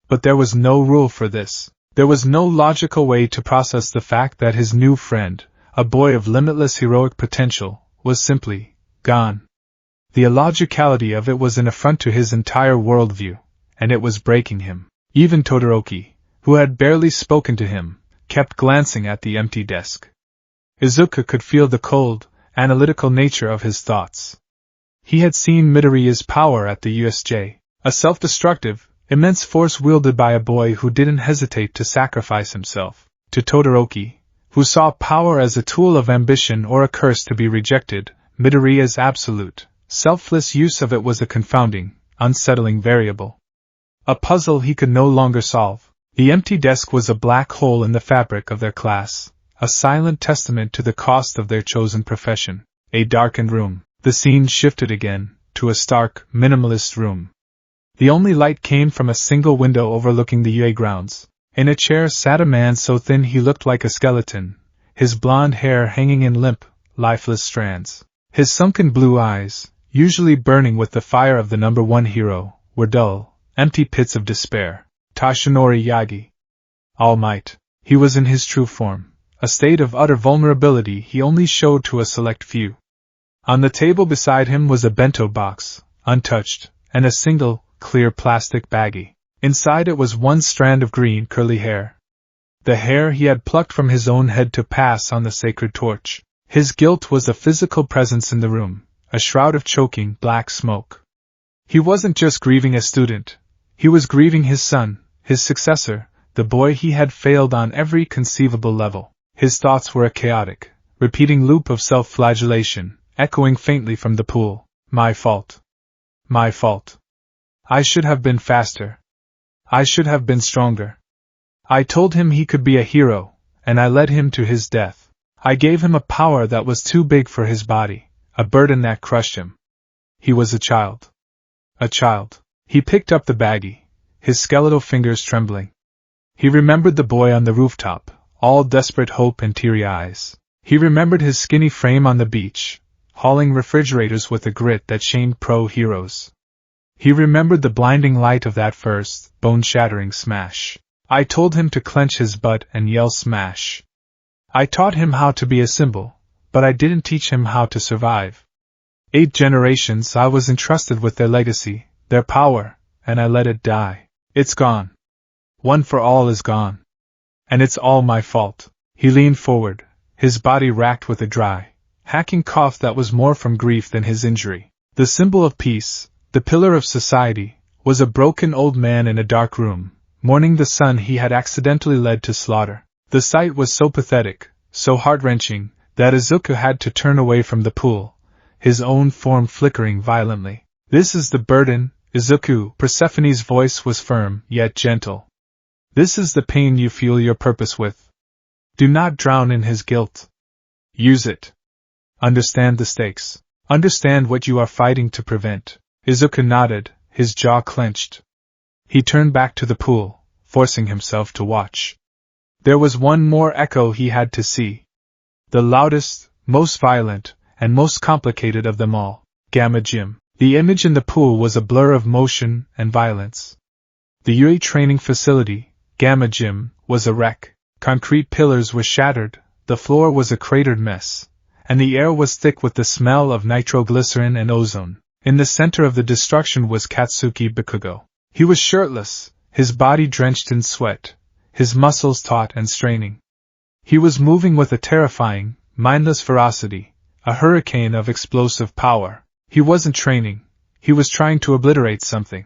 But there was no rule for this. There was no logical way to process the fact that his new friend, a boy of limitless heroic potential, was simply gone. The illogicality of it was an affront to his entire worldview, and it was breaking him. Even Todoroki, who had barely spoken to him, kept glancing at the empty desk. Izuku could feel the cold, analytical nature of his thoughts. He had seen Midoriya's power at the USJ, a self-destructive, immense force wielded by a boy who didn't hesitate to sacrifice himself. To Todoroki, who saw power as a tool of ambition or a curse to be rejected, Midoriya's absolute, selfless use of it was a confounding, unsettling variable. A puzzle he could no longer solve. The empty desk was a black hole in the fabric of their class, a silent testament to the cost of their chosen profession. A darkened room. The scene shifted again, to a stark, minimalist room. The only light came from a single window overlooking the UA grounds. In a chair sat a man so thin he looked like a skeleton, his blonde hair hanging in limp, lifeless strands. His sunken blue eyes, usually burning with the fire of the number one hero, were dull, empty pits of despair. Tashinori Yagi. All Might. He was in his true form, a state of utter vulnerability he only showed to a select few. On the table beside him was a bento box, untouched, and a single, clear plastic baggie. Inside it was one strand of green curly hair. The hair he had plucked from his own head to pass on the sacred torch. His guilt was a physical presence in the room, a shroud of choking, black smoke. He wasn't just grieving a student. He was grieving his son, his successor, the boy he had failed on every conceivable level. His thoughts were a chaotic, repeating loop of self-flagellation, echoing faintly from the pool. My fault. My fault. I should have been faster. I should have been stronger. I told him he could be a hero, and I led him to his death. I gave him a power that was too big for his body, a burden that crushed him. He was a child. A child. He picked up the baggie, his skeletal fingers trembling. He remembered the boy on the rooftop, all desperate hope and teary eyes. He remembered his skinny frame on the beach, hauling refrigerators with a grit that shamed pro-heroes. He remembered the blinding light of that first, bone-shattering smash. I told him to clench his butt and yell smash. I taught him how to be a symbol, but I didn't teach him how to survive. 8 generations I was entrusted with their legacy, their power, and I let it die. It's gone. One for all is gone. And it's all my fault. He leaned forward, his body racked with a dry, hacking cough that was more from grief than his injury. The symbol of peace, the pillar of society, was a broken old man in a dark room, mourning the son he had accidentally led to slaughter. The sight was so pathetic, so heart-wrenching, that Izuku had to turn away from the pool, his own form flickering violently. This is the burden, Izuku. Persephone's voice was firm, yet gentle. This is the pain you fuel your purpose with. Do not drown in his guilt. Use it. Understand the stakes. Understand what you are fighting to prevent. Izuku nodded, his jaw clenched. He turned back to the pool, forcing himself to watch. There was one more echo he had to see. The loudest, most violent, and most complicated of them all, Gamma Gym. The image in the pool was a blur of motion and violence. The Yui training facility, Gamma Gym, was a wreck. Concrete pillars were shattered, the floor was a cratered mess, and the air was thick with the smell of nitroglycerin and ozone. In the center of the destruction was Katsuki Bakugo. He was shirtless, his body drenched in sweat, his muscles taut and straining. He was moving with a terrifying, mindless ferocity, a hurricane of explosive power. He wasn't training, he was trying to obliterate something.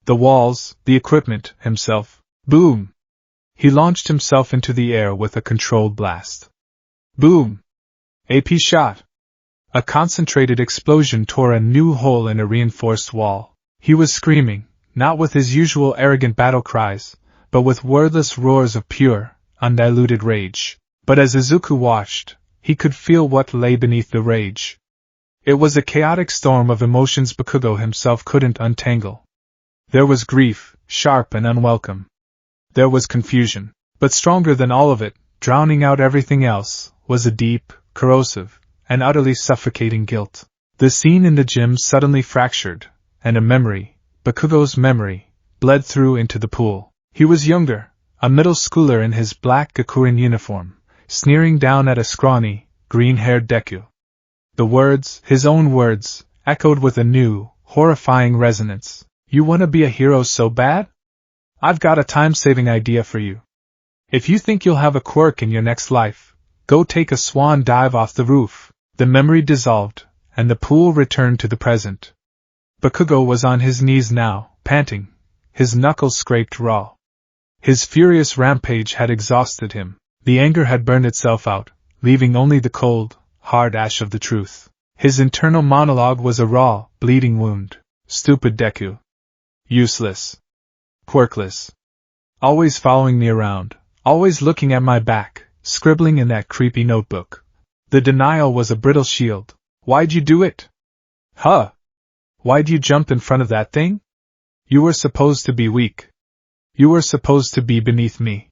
The walls, the equipment, himself. Boom! He launched himself into the air with a controlled blast. Boom! AP shot! A concentrated explosion tore a new hole in a reinforced wall. He was screaming, not with his usual arrogant battle cries, but with wordless roars of pure, undiluted rage. But as Izuku watched, he could feel what lay beneath the rage. It was a chaotic storm of emotions Bakugo himself couldn't untangle. There was grief, sharp and unwelcome. There was confusion. But stronger than all of it, drowning out everything else, was a deep, corrosive, and utterly suffocating guilt. The scene in the gym suddenly fractured, and a memory, Bakugo's memory, bled through into the pool. He was younger, a middle schooler in his black Gakurin uniform, sneering down at a scrawny, green-haired Deku. The words, his own words, echoed with a new, horrifying resonance. You want to be a hero so bad? I've got a time-saving idea for you. If you think you'll have a quirk in your next life, go take a swan dive off the roof. The memory dissolved, and the pool returned to the present. Bakugo was on his knees now, panting, his knuckles scraped raw. His furious rampage had exhausted him. The anger had burned itself out, leaving only the cold, hard ash of the truth. His internal monologue was a raw, bleeding wound. Stupid Deku. Useless. Quirkless. Always following me around, always looking at my back, scribbling in that creepy notebook. The denial was a brittle shield. Why'd you do it? Huh? Why'd you jump in front of that thing? You were supposed to be weak. You were supposed to be beneath me.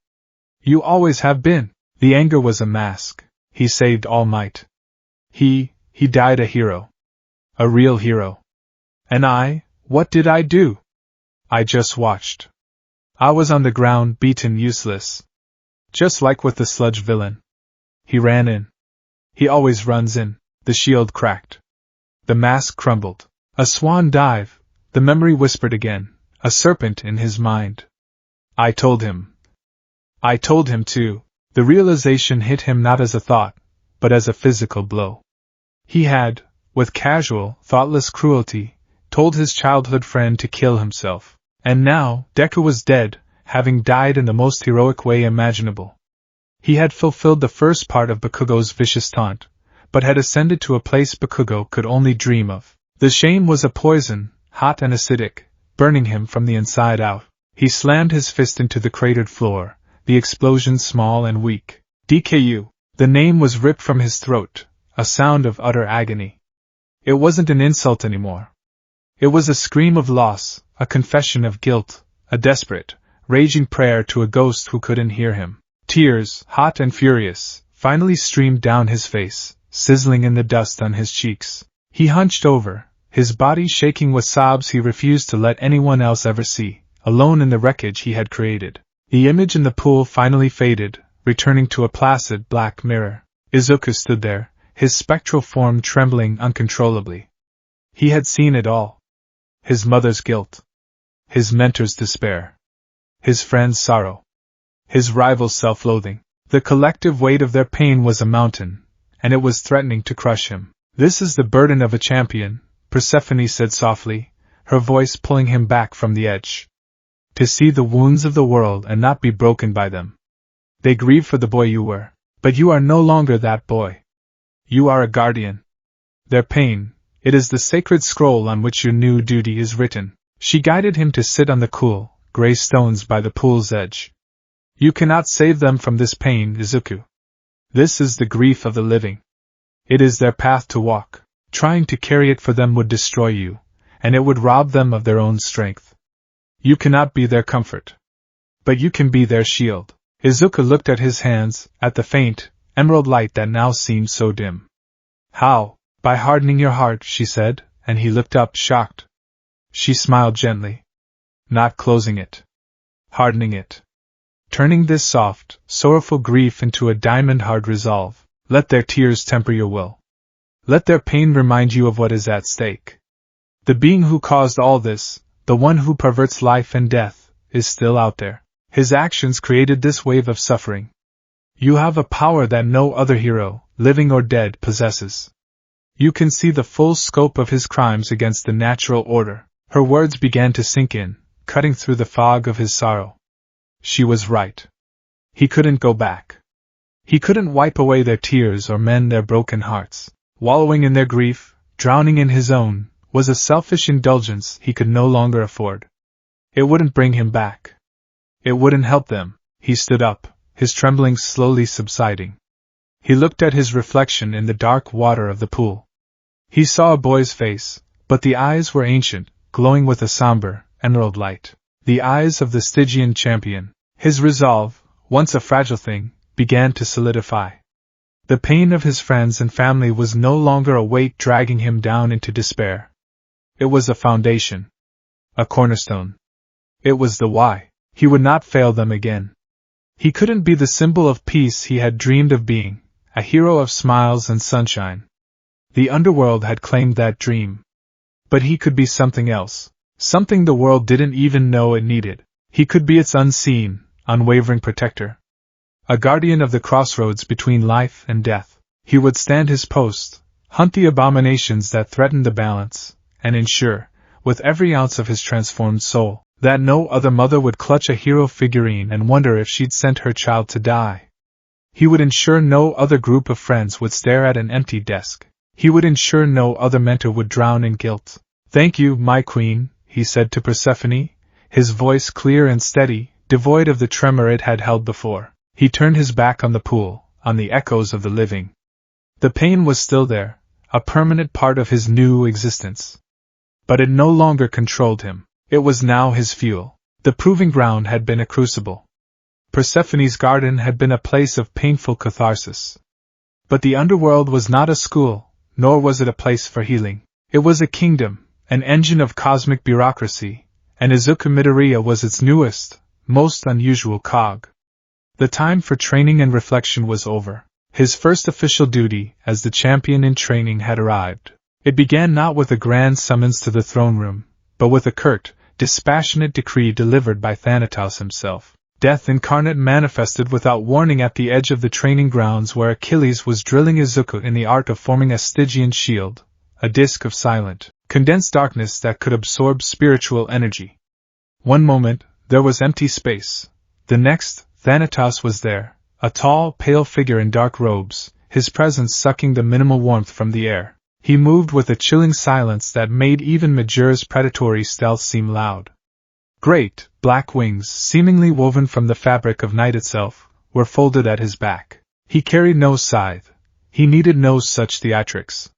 You always have been. The anger was a mask. He saved All Might. He died a hero. A real hero. And I, what did I do? I just watched. I was on the ground, beaten, useless. Just like with the sludge villain. He ran in. He always runs in. The shield cracked. The mask crumbled. A swan dive, the memory whispered again, a serpent in his mind. I told him. I told him to. The realization hit him not as a thought, but as a physical blow. He had, with casual, thoughtless cruelty, told his childhood friend to kill himself. And now, Deku was dead, having died in the most heroic way imaginable. He had fulfilled the first part of Bakugo's vicious taunt, but had ascended to a place Bakugo could only dream of. The shame was a poison, hot and acidic, burning him from the inside out. He slammed his fist into the cratered floor, the explosion small and weak. DKU. The name was ripped from his throat, a sound of utter agony. It wasn't an insult anymore. It was a scream of loss, a confession of guilt, a desperate, raging prayer to a ghost who couldn't hear him. Tears, hot and furious, finally streamed down his face, sizzling in the dust on his cheeks. He hunched over, his body shaking with sobs he refused to let anyone else ever see, alone in the wreckage he had created. The image in the pool finally faded, returning to a placid black mirror. Izuku stood there, his spectral form trembling uncontrollably. He had seen it all. His mother's guilt. His mentor's despair. His friend's sorrow. His rival's self-loathing. The collective weight of their pain was a mountain, and it was threatening to crush him. "This is the burden of a champion," Persephone said softly, her voice pulling him back from the edge. "To see the wounds of the world and not be broken by them. They grieve for the boy you were, but you are no longer that boy. You are a guardian. Their pain, it is the sacred scroll on which your new duty is written." She guided him to sit on the cool, gray stones by the pool's edge. "You cannot save them from this pain, Izuku. This is the grief of the living. It is their path to walk. Trying to carry it for them would destroy you, and it would rob them of their own strength. You cannot be their comfort. But you can be their shield." Izuku looked at his hands, at the faint, emerald light that now seemed so dim. "How?" "By hardening your heart," she said, and he looked up, shocked. She smiled gently. "Not closing it. Hardening it. Turning this soft, sorrowful grief into a diamond-hard resolve. Let their tears temper your will. Let their pain remind you of what is at stake. The being who caused all this, the one who perverts life and death, is still out there. His actions created this wave of suffering. You have a power that no other hero, living or dead, possesses. You can see the full scope of his crimes against the natural order." Her words began to sink in, cutting through the fog of his sorrow. She was right. He couldn't go back. He couldn't wipe away their tears or mend their broken hearts. Wallowing in their grief, drowning in his own, was a selfish indulgence he could no longer afford. It wouldn't bring him back. It wouldn't help them. He stood up, his trembling slowly subsiding. He looked at his reflection in the dark water of the pool. He saw a boy's face, but the eyes were ancient, glowing with a somber, emerald light. The eyes of the Stygian champion. His resolve, once a fragile thing, began to solidify. The pain of his friends and family was no longer a weight dragging him down into despair. It was a foundation. A cornerstone. It was the why. He would not fail them again. He couldn't be the symbol of peace he had dreamed of being, a hero of smiles and sunshine. The underworld had claimed that dream. But he could be something else, something the world didn't even know it needed. He could be its unseen, unwavering protector. A guardian of the crossroads between life and death. He would stand his post, hunt the abominations that threatened the balance, and ensure, with every ounce of his transformed soul, that no other mother would clutch a hero figurine and wonder if she'd sent her child to die. He would ensure no other group of friends would stare at an empty desk. He would ensure no other mentor would drown in guilt. "Thank you, my queen," he said to Persephone, his voice clear and steady, devoid of the tremor it had held before. He turned his back on the pool, on the echoes of the living. The pain was still there, a permanent part of his new existence. But it no longer controlled him. It was now his fuel. The proving ground had been a crucible. Persephone's garden had been a place of painful catharsis. But the underworld was not a school, nor was it a place for healing. It was a kingdom, an engine of cosmic bureaucracy, and Izuku Midoriya was its newest, most unusual cog. The time for training and reflection was over. His first official duty as the champion in training had arrived. It began not with a grand summons to the throne room, but with a curt, dispassionate decree delivered by Thanatos himself. Death incarnate manifested without warning at the edge of the training grounds where Achilles was drilling Izuku in the art of forming a Stygian shield, a disk of silent, condensed darkness that could absorb spiritual energy. One moment, there was empty space. The next, Thanatos was there, a tall, pale figure in dark robes, his presence sucking the minimal warmth from the air. He moved with a chilling silence that made even Majira's predatory stealth seem loud. Great, black wings, seemingly woven from the fabric of night itself, were folded at his back. He carried no scythe. He needed no such theatrics.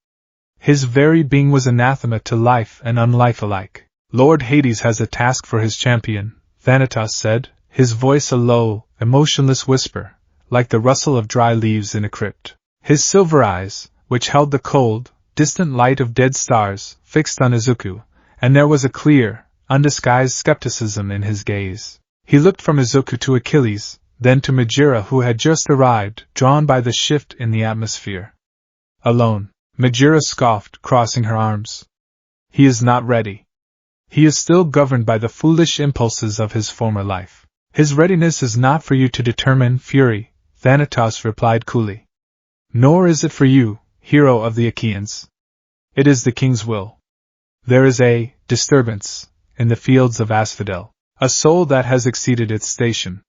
His very being was anathema to life and unlife alike. Lord Hades has a task for his champion, Thanatos said, his voice a low, emotionless whisper, like the rustle of dry leaves in a crypt. His silver eyes, which held the cold, distant light of dead stars, fixed on Izuku, and there was a clear, undisguised skepticism in his gaze. He looked from Izuku to Achilles, then to Majira, who had just arrived, drawn by the shift in the atmosphere. Alone, Majira scoffed, crossing her arms. He is not ready. He is still governed by the foolish impulses of his former life. His readiness is not for you to determine, Fury, Thanatos replied coolly. Nor is it for you, hero of the Achaeans. It is the king's will. There is a disturbance in the fields of Asphodel, a soul that has exceeded its station.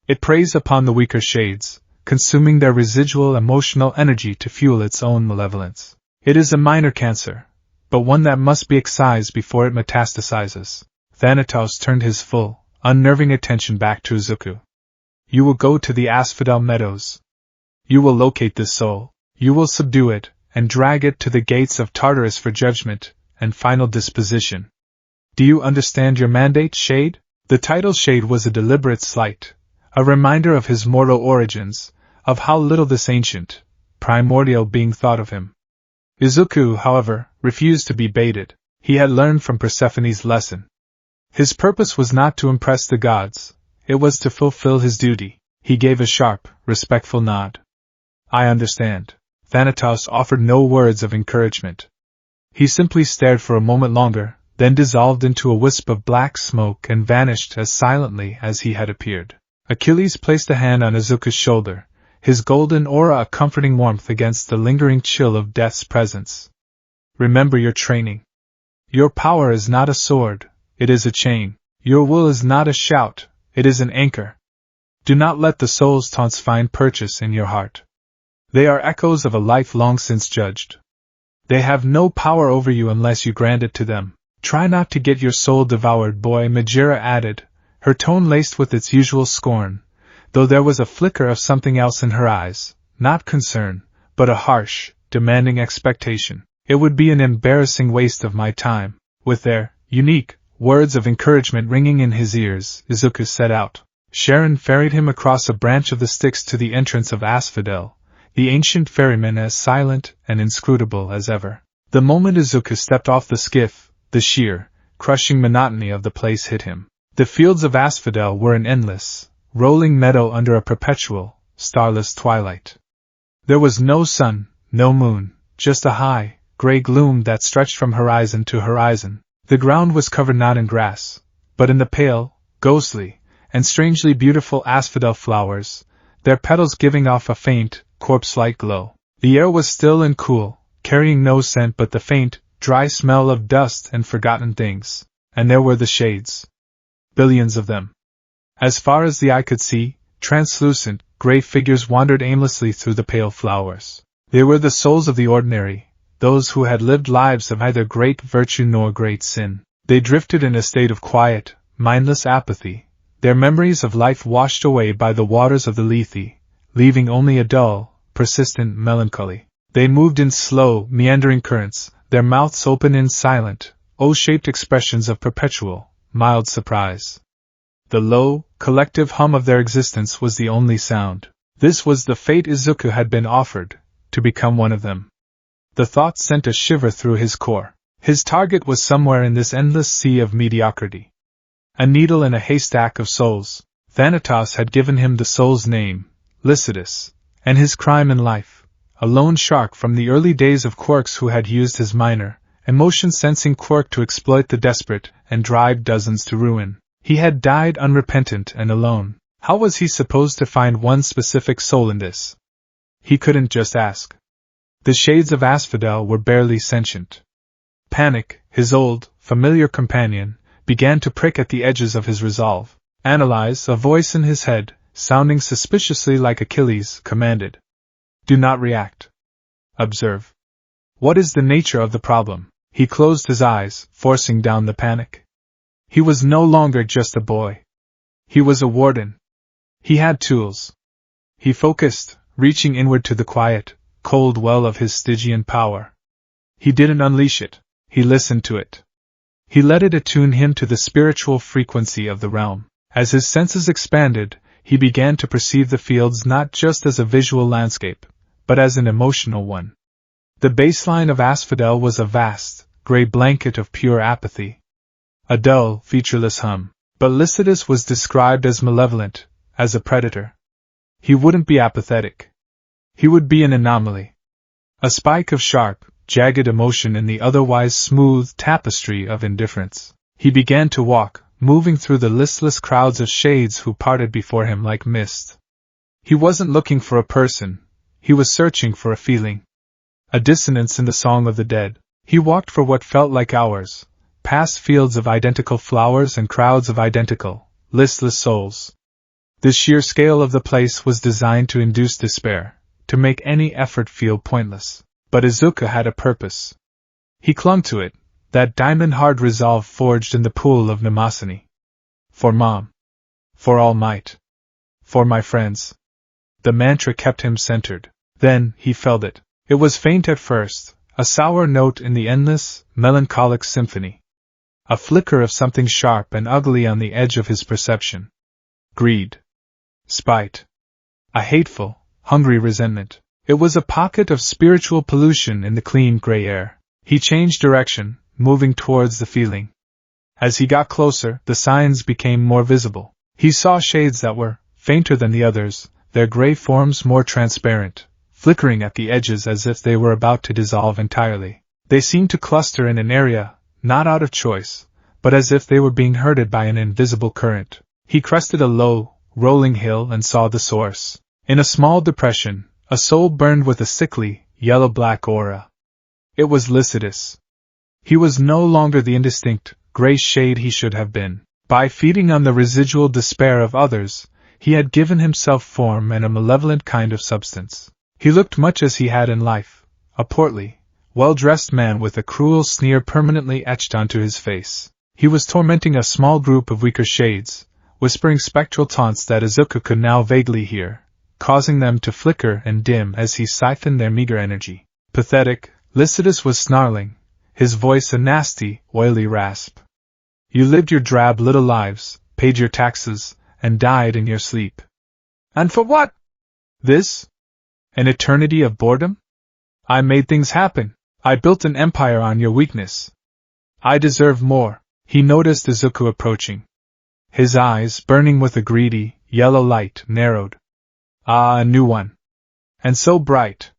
It preys upon the weaker shades, consuming their residual emotional energy to fuel its own malevolence. It is a minor cancer, but one that must be excised before it metastasizes. Thanatos turned his full, unnerving attention back to Izuku. You will go to the Asphodel meadows. You will locate this soul. You will subdue it, and drag it to the gates of Tartarus for judgment and final disposition. Do you understand your mandate, Shade? The title Shade was a deliberate slight, a reminder of his mortal origins, of how little this ancient, primordial being thought of him. Izuku, however, refused to be baited. He had learned from Persephone's lesson. His purpose was not to impress the gods, it was to fulfill his duty. He gave a sharp, respectful nod. I understand. Thanatos offered no words of encouragement. He simply stared for a moment longer, then dissolved into a wisp of black smoke and vanished as silently as he had appeared. Achilles placed a hand on Izuku's shoulder, his golden aura a comforting warmth against the lingering chill of death's presence. Remember your training. Your power is not a sword, it is a chain. Your will is not a shout, it is an anchor. Do not let the soul's taunts find purchase in your heart. They are echoes of a life long since judged. They have no power over you unless you grant it to them. Try not to get your soul devoured, boy, Majira added, her tone laced with its usual scorn, though there was a flicker of something else in her eyes, not concern, but a harsh, demanding expectation. It would be an embarrassing waste of my time. With their unique words of encouragement ringing in his ears, Izuku set out. Sharon ferried him across a branch of the Styx to the entrance of Asphodel, the ancient ferryman as silent and inscrutable as ever. The moment Izuku stepped off the skiff, the sheer, crushing monotony of the place hit him. The fields of Asphodel were an endless, rolling meadow under a perpetual, starless twilight. There was no sun, no moon, just a high, gray gloom that stretched from horizon to horizon. The ground was covered not in grass, but in the pale, ghostly, and strangely beautiful asphodel flowers, their petals giving off a faint, corpse-like glow. The air was still and cool, carrying no scent but the faint, dry smell of dust and forgotten things. And there were the shades. Billions of them. As far as the eye could see, translucent, gray figures wandered aimlessly through the pale flowers. They were the souls of the ordinary, those who had lived lives of neither great virtue nor great sin. They drifted in a state of quiet, mindless apathy, their memories of life washed away by the waters of the Lethe, leaving only a dull, persistent melancholy. They moved in slow, meandering currents, their mouths open in silent, O-shaped expressions of perpetual, mild surprise. The low, collective hum of their existence was the only sound. This was the fate Izuku had been offered, to become one of them. The thought sent a shiver through his core. His target was somewhere in this endless sea of mediocrity. A needle in a haystack of souls. Thanatos had given him the soul's name, Lycidas, and his crime in life, a lone shark from the early days of Quarks who had used his minor, emotion-sensing quirk to exploit the desperate and drive dozens to ruin. He had died unrepentant and alone. How was he supposed to find one specific soul in this? He couldn't just ask. The shades of asphodel were barely sentient. Panic, his old, familiar companion, began to prick at the edges of his resolve. Analyze, a voice in his head, sounding suspiciously like Achilles, commanded. Do not react. Observe. What is the nature of the problem? He closed his eyes, forcing down the panic. He was no longer just a boy. He was a warden. He had tools. He focused, reaching inward to the quiet, cold well of his Stygian power. He didn't unleash it, he listened to it. He let it attune him to the spiritual frequency of the realm. As his senses expanded, he began to perceive the fields not just as a visual landscape, but as an emotional one. The baseline of asphodel was a vast, gray blanket of pure apathy. A dull, featureless hum. But Lycidas was described as malevolent, as a predator. He wouldn't be apathetic. He would be an anomaly. A spike of sharp, jagged emotion in the otherwise smooth tapestry of indifference. He began to walk, moving through the listless crowds of shades who parted before him like mist. He wasn't looking for a person, he was searching for a feeling. A dissonance in the song of the dead. He walked for what felt like hours, past fields of identical flowers and crowds of identical, listless souls. The sheer scale of the place was designed to induce despair, to make any effort feel pointless. But Izuku had a purpose. He clung to it, that diamond-hard resolve forged in the pool of Mnemosyne. For Mom. For All Might. For my friends. The mantra kept him centered. Then, he felt it. It was faint at first, a sour note in the endless, melancholic symphony. A flicker of something sharp and ugly on the edge of his perception. Greed. Spite. A hateful, hungry resentment. It was a pocket of spiritual pollution in the clean gray air. He changed direction, moving towards the feeling. As he got closer, the signs became more visible. He saw shades that were fainter than the others, their gray forms more transparent, flickering at the edges as if they were about to dissolve entirely. They seemed to cluster in an area, not out of choice, but as if they were being herded by an invisible current. He crested a low, rolling hill and saw the source. In a small depression, a soul burned with a sickly, yellow-black aura. It was Lycidas. He was no longer the indistinct, gray shade he should have been. By feeding on the residual despair of others, he had given himself form and a malevolent kind of substance. He looked much as he had in life, a portly, well-dressed man with a cruel sneer permanently etched onto his face. He was tormenting a small group of weaker shades, whispering spectral taunts that Izuku could now vaguely hear, causing them to flicker and dim as he siphoned their meager energy. Pathetic, Lycidas was snarling, his voice a nasty, oily rasp. You lived your drab little lives, paid your taxes, and died in your sleep. And for what? This? An eternity of boredom? I made things happen. I built an empire on your weakness. I deserve more. He noticed Izuku approaching. His eyes, burning with a greedy, yellow light, narrowed. Ah, a new one. And so bright.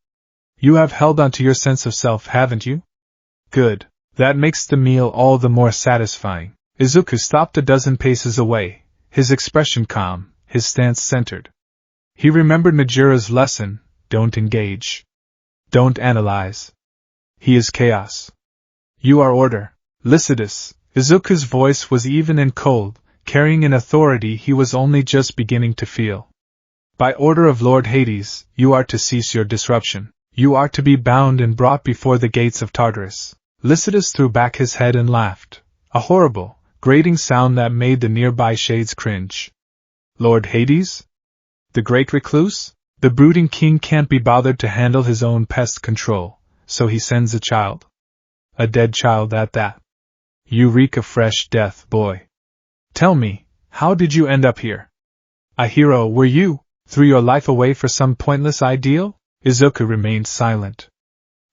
You have held on to your sense of self, haven't you? Good. That makes the meal all the more satisfying. Izuku stopped a dozen paces away, his expression calm, his stance centered. He remembered Majura's lesson, don't engage. Don't analyze. He is chaos. You are order. Lycidas. Izuku's voice was even and cold, carrying an authority he was only just beginning to feel. By order of Lord Hades, you are to cease your disruption. You are to be bound and brought before the gates of Tartarus. Lycidas threw back his head and laughed, a horrible, grating sound that made the nearby shades cringe. Lord Hades? The great recluse? The brooding king can't be bothered to handle his own pest control, so he sends a child. A dead child at that. You reek of fresh death, boy. Tell me, how did you end up here? A hero were you? Threw your life away for some pointless ideal? Izuku remained silent.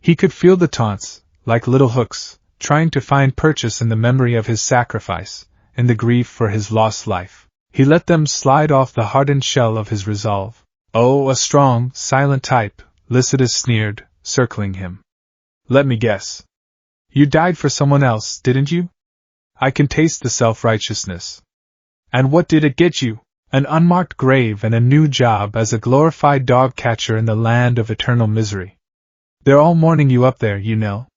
He could feel the taunts, like little hooks, trying to find purchase in the memory of his sacrifice, in the grief for his lost life. He let them slide off the hardened shell of his resolve. Oh, a strong, silent type, Lycidas sneered, circling him. Let me guess. You died for someone else, didn't you? I can taste the self-righteousness. And what did it get you? An unmarked grave and a new job as a glorified dog catcher in the land of eternal misery. They're all mourning you up there, you know.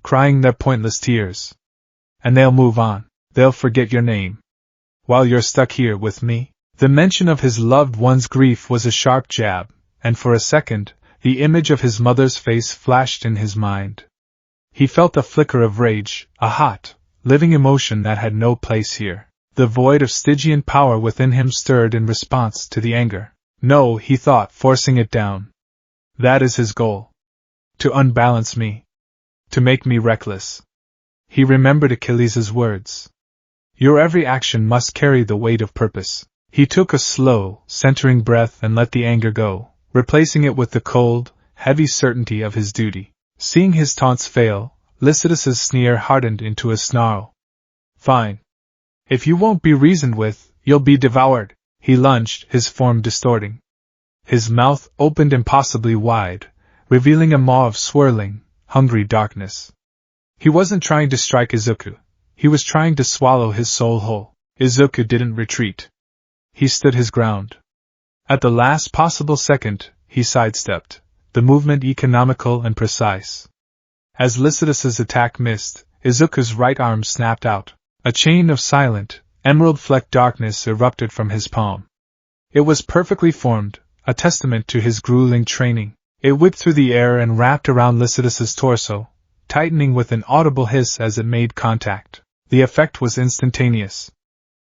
Crying their pointless tears. And they'll move on. They'll forget your name. While you're stuck here with me. The mention of his loved one's grief was a sharp jab, and for a second, the image of his mother's face flashed in his mind. He felt a flicker of rage, a hot, living emotion that had no place here. The void of Stygian power within him stirred in response to the anger. No, he thought, forcing it down. That is his goal. To unbalance me. To make me reckless. He remembered Achilles' words. Your every action must carry the weight of purpose. He took a slow, centering breath and let the anger go, replacing it with the cold, heavy certainty of his duty. Seeing his taunts fail, Lycidas's sneer hardened into a snarl. Fine. If you won't be reasoned with, you'll be devoured. He lunged, his form distorting. His mouth opened impossibly wide, revealing a maw of swirling, hungry darkness. He wasn't trying to strike Izuku. He was trying to swallow his soul whole. Izuku didn't retreat. He stood his ground. At the last possible second, he sidestepped, the movement economical and precise. As Lycidas's attack missed, Izuku's right arm snapped out. A chain of silent, emerald-flecked darkness erupted from his palm. It was perfectly formed, a testament to his grueling training. It whipped through the air and wrapped around Lycidas's torso, tightening with an audible hiss as it made contact. The effect was instantaneous.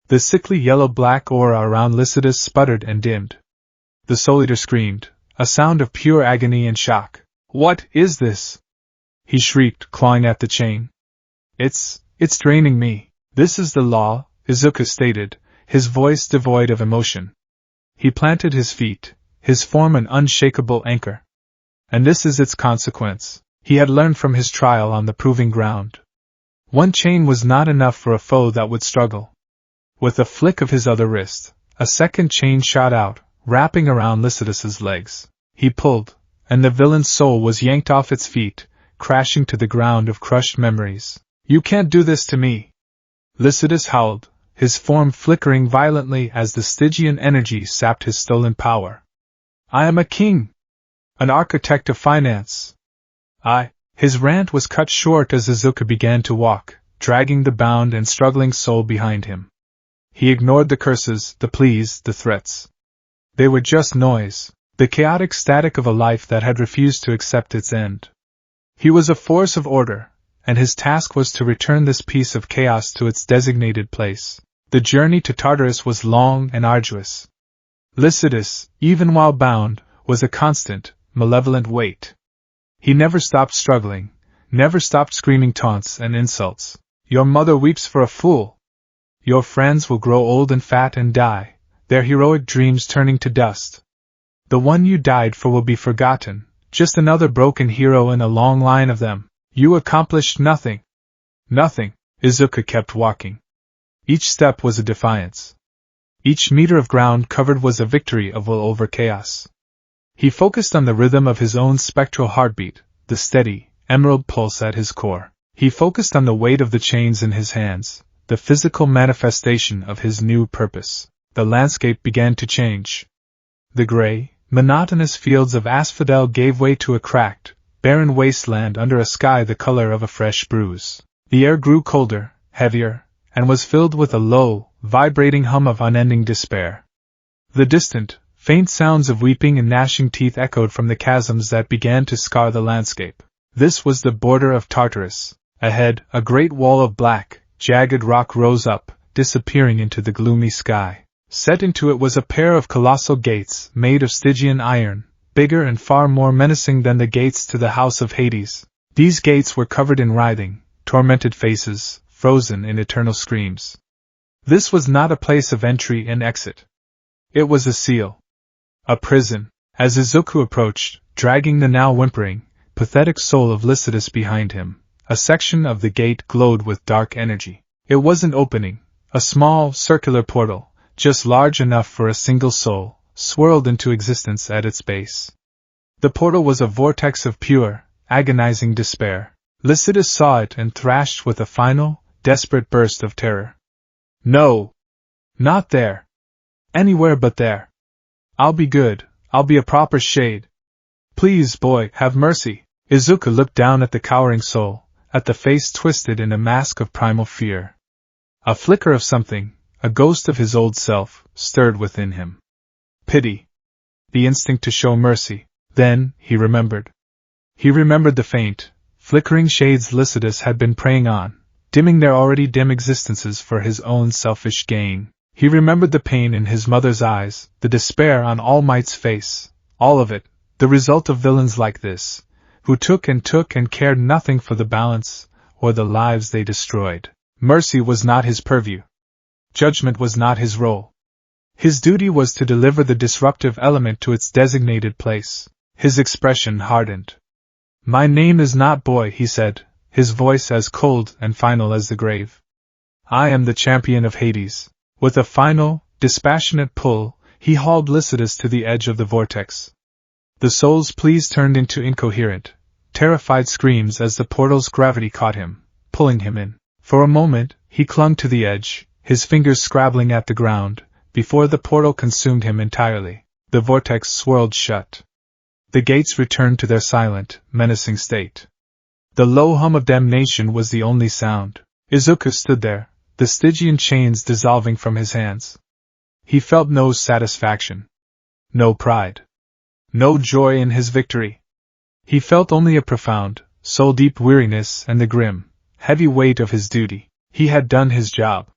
The sickly yellow-black aura around Lycidas sputtered and dimmed. The Soul Eater screamed, a sound of pure agony and shock. What is this? He shrieked, clawing at the chain. It's draining me. This is the law, Izuku stated, his voice devoid of emotion. He planted his feet, his form an unshakable anchor. And this is its consequence. He had learned from his trial on the proving ground. One chain was not enough for a foe that would struggle. With a flick of his other wrist, a second chain shot out, wrapping around Lycidas's legs. He pulled, and the villain's soul was yanked off its feet, crashing to the ground of crushed memories. You can't do this to me! Lycidas howled, his form flickering violently as the Stygian energy sapped his stolen power. I am a king! An architect of finance! His rant was cut short as Izuku began to walk, dragging the bound and struggling soul behind him. He ignored the curses, the pleas, the threats. They were just noise, the chaotic static of a life that had refused to accept its end. He was a force of order, and his task was to return this piece of chaos to its designated place. The journey to Tartarus was long and arduous. Lycidas, even while bound, was a constant, malevolent weight. He never stopped struggling, never stopped screaming taunts and insults. Your mother weeps for a fool. Your friends will grow old and fat and die, their heroic dreams turning to dust. The one you died for will be forgotten, just another broken hero in a long line of them. You accomplished nothing. Nothing. Izuku kept walking. Each step was a defiance. Each meter of ground covered was a victory of will over chaos. He focused on the rhythm of his own spectral heartbeat, the steady, emerald pulse at his core. He focused on the weight of the chains in his hands, the physical manifestation of his new purpose. The landscape began to change. The gray, monotonous fields of asphodel gave way to a cracked, barren wasteland under a sky the color of a fresh bruise. The air grew colder, heavier, and was filled with a low, vibrating hum of unending despair. The distant, faint sounds of weeping and gnashing teeth echoed from the chasms that began to scar the landscape. This was the border of Tartarus. Ahead, a great wall of black, jagged rock rose up, disappearing into the gloomy sky. Set into it was a pair of colossal gates, made of Stygian iron, bigger and far more menacing than the gates to the house of Hades. These gates were covered in writhing, tormented faces, frozen in eternal screams. This was not a place of entry and exit. It was a seal. A prison. As Izuku approached, dragging the now whimpering, pathetic soul of Lycidas behind him, a section of the gate glowed with dark energy. It was an opening, a small, circular portal, just large enough for a single soul, swirled into existence at its base. The portal was a vortex of pure, agonizing despair. Lycidas saw it and thrashed with a final, desperate burst of terror. No! Not there! Anywhere but there. I'll be good, I'll be a proper shade. Please, boy, have mercy. Izuku looked down at the cowering soul, at the face twisted in a mask of primal fear. A flicker of something, a ghost of his old self, stirred within him. Pity. The instinct to show mercy. Then, he remembered. He remembered the faint, flickering shades Lycidas had been preying on, dimming their already dim existences for his own selfish gain. He remembered the pain in his mother's eyes, the despair on All Might's face, all of it, the result of villains like this, who took and cared nothing for the balance, or the lives they destroyed. Mercy was not his purview. Judgment was not his role. His duty was to deliver the disruptive element to its designated place. His expression hardened. My name is not Boy, he said, his voice as cold and final as the grave. I am the champion of Hades. With a final, dispassionate pull, he hauled Lycidas to the edge of the vortex. The soul's pleas turned into incoherent, terrified screams as the portal's gravity caught him, pulling him in. For a moment, he clung to the edge, his fingers scrabbling at the ground, before the portal consumed him entirely. The vortex swirled shut. The gates returned to their silent, menacing state. The low hum of damnation was the only sound. Izuku stood there, the Stygian chains dissolving from his hands. He felt no satisfaction. No pride. No joy in his victory. He felt only a profound, soul-deep weariness and the grim, heavy weight of his duty. He had done his job.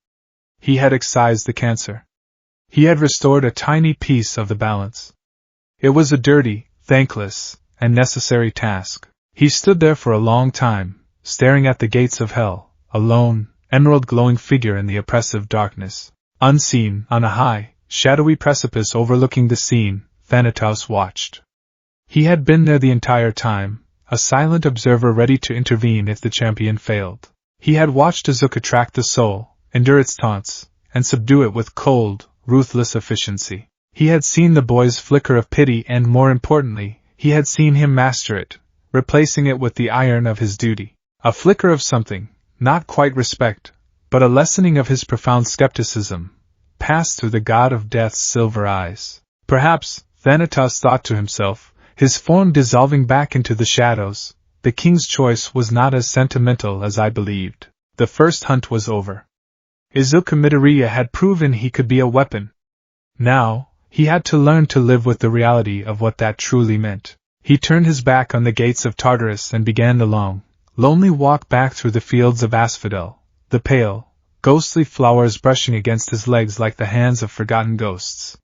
He had excised the cancer. He had restored a tiny piece of the balance. It was a dirty, thankless, and necessary task. He stood there for a long time, staring at the gates of hell, a lone, emerald-glowing figure in the oppressive darkness. Unseen, on a high, shadowy precipice overlooking the scene, Thanatos watched. He had been there the entire time, a silent observer ready to intervene if the champion failed. He had watched Izuku track the soul, endure its taunts, and subdue it with cold, ruthless efficiency. He had seen the boy's flicker of pity and, more importantly, he had seen him master it, replacing it with the iron of his duty. A flicker of something, not quite respect, but a lessening of his profound skepticism, passed through the god of death's silver eyes. Perhaps, Thanatos thought to himself, his form dissolving back into the shadows, the king's choice was not as sentimental as I believed. The first hunt was over. Izuku Midoriya had proven he could be a weapon. Now, he had to learn to live with the reality of what that truly meant. He turned his back on the gates of Tartarus and began the long, lonely walk back through the fields of asphodel, the pale, ghostly flowers brushing against his legs like the hands of forgotten ghosts.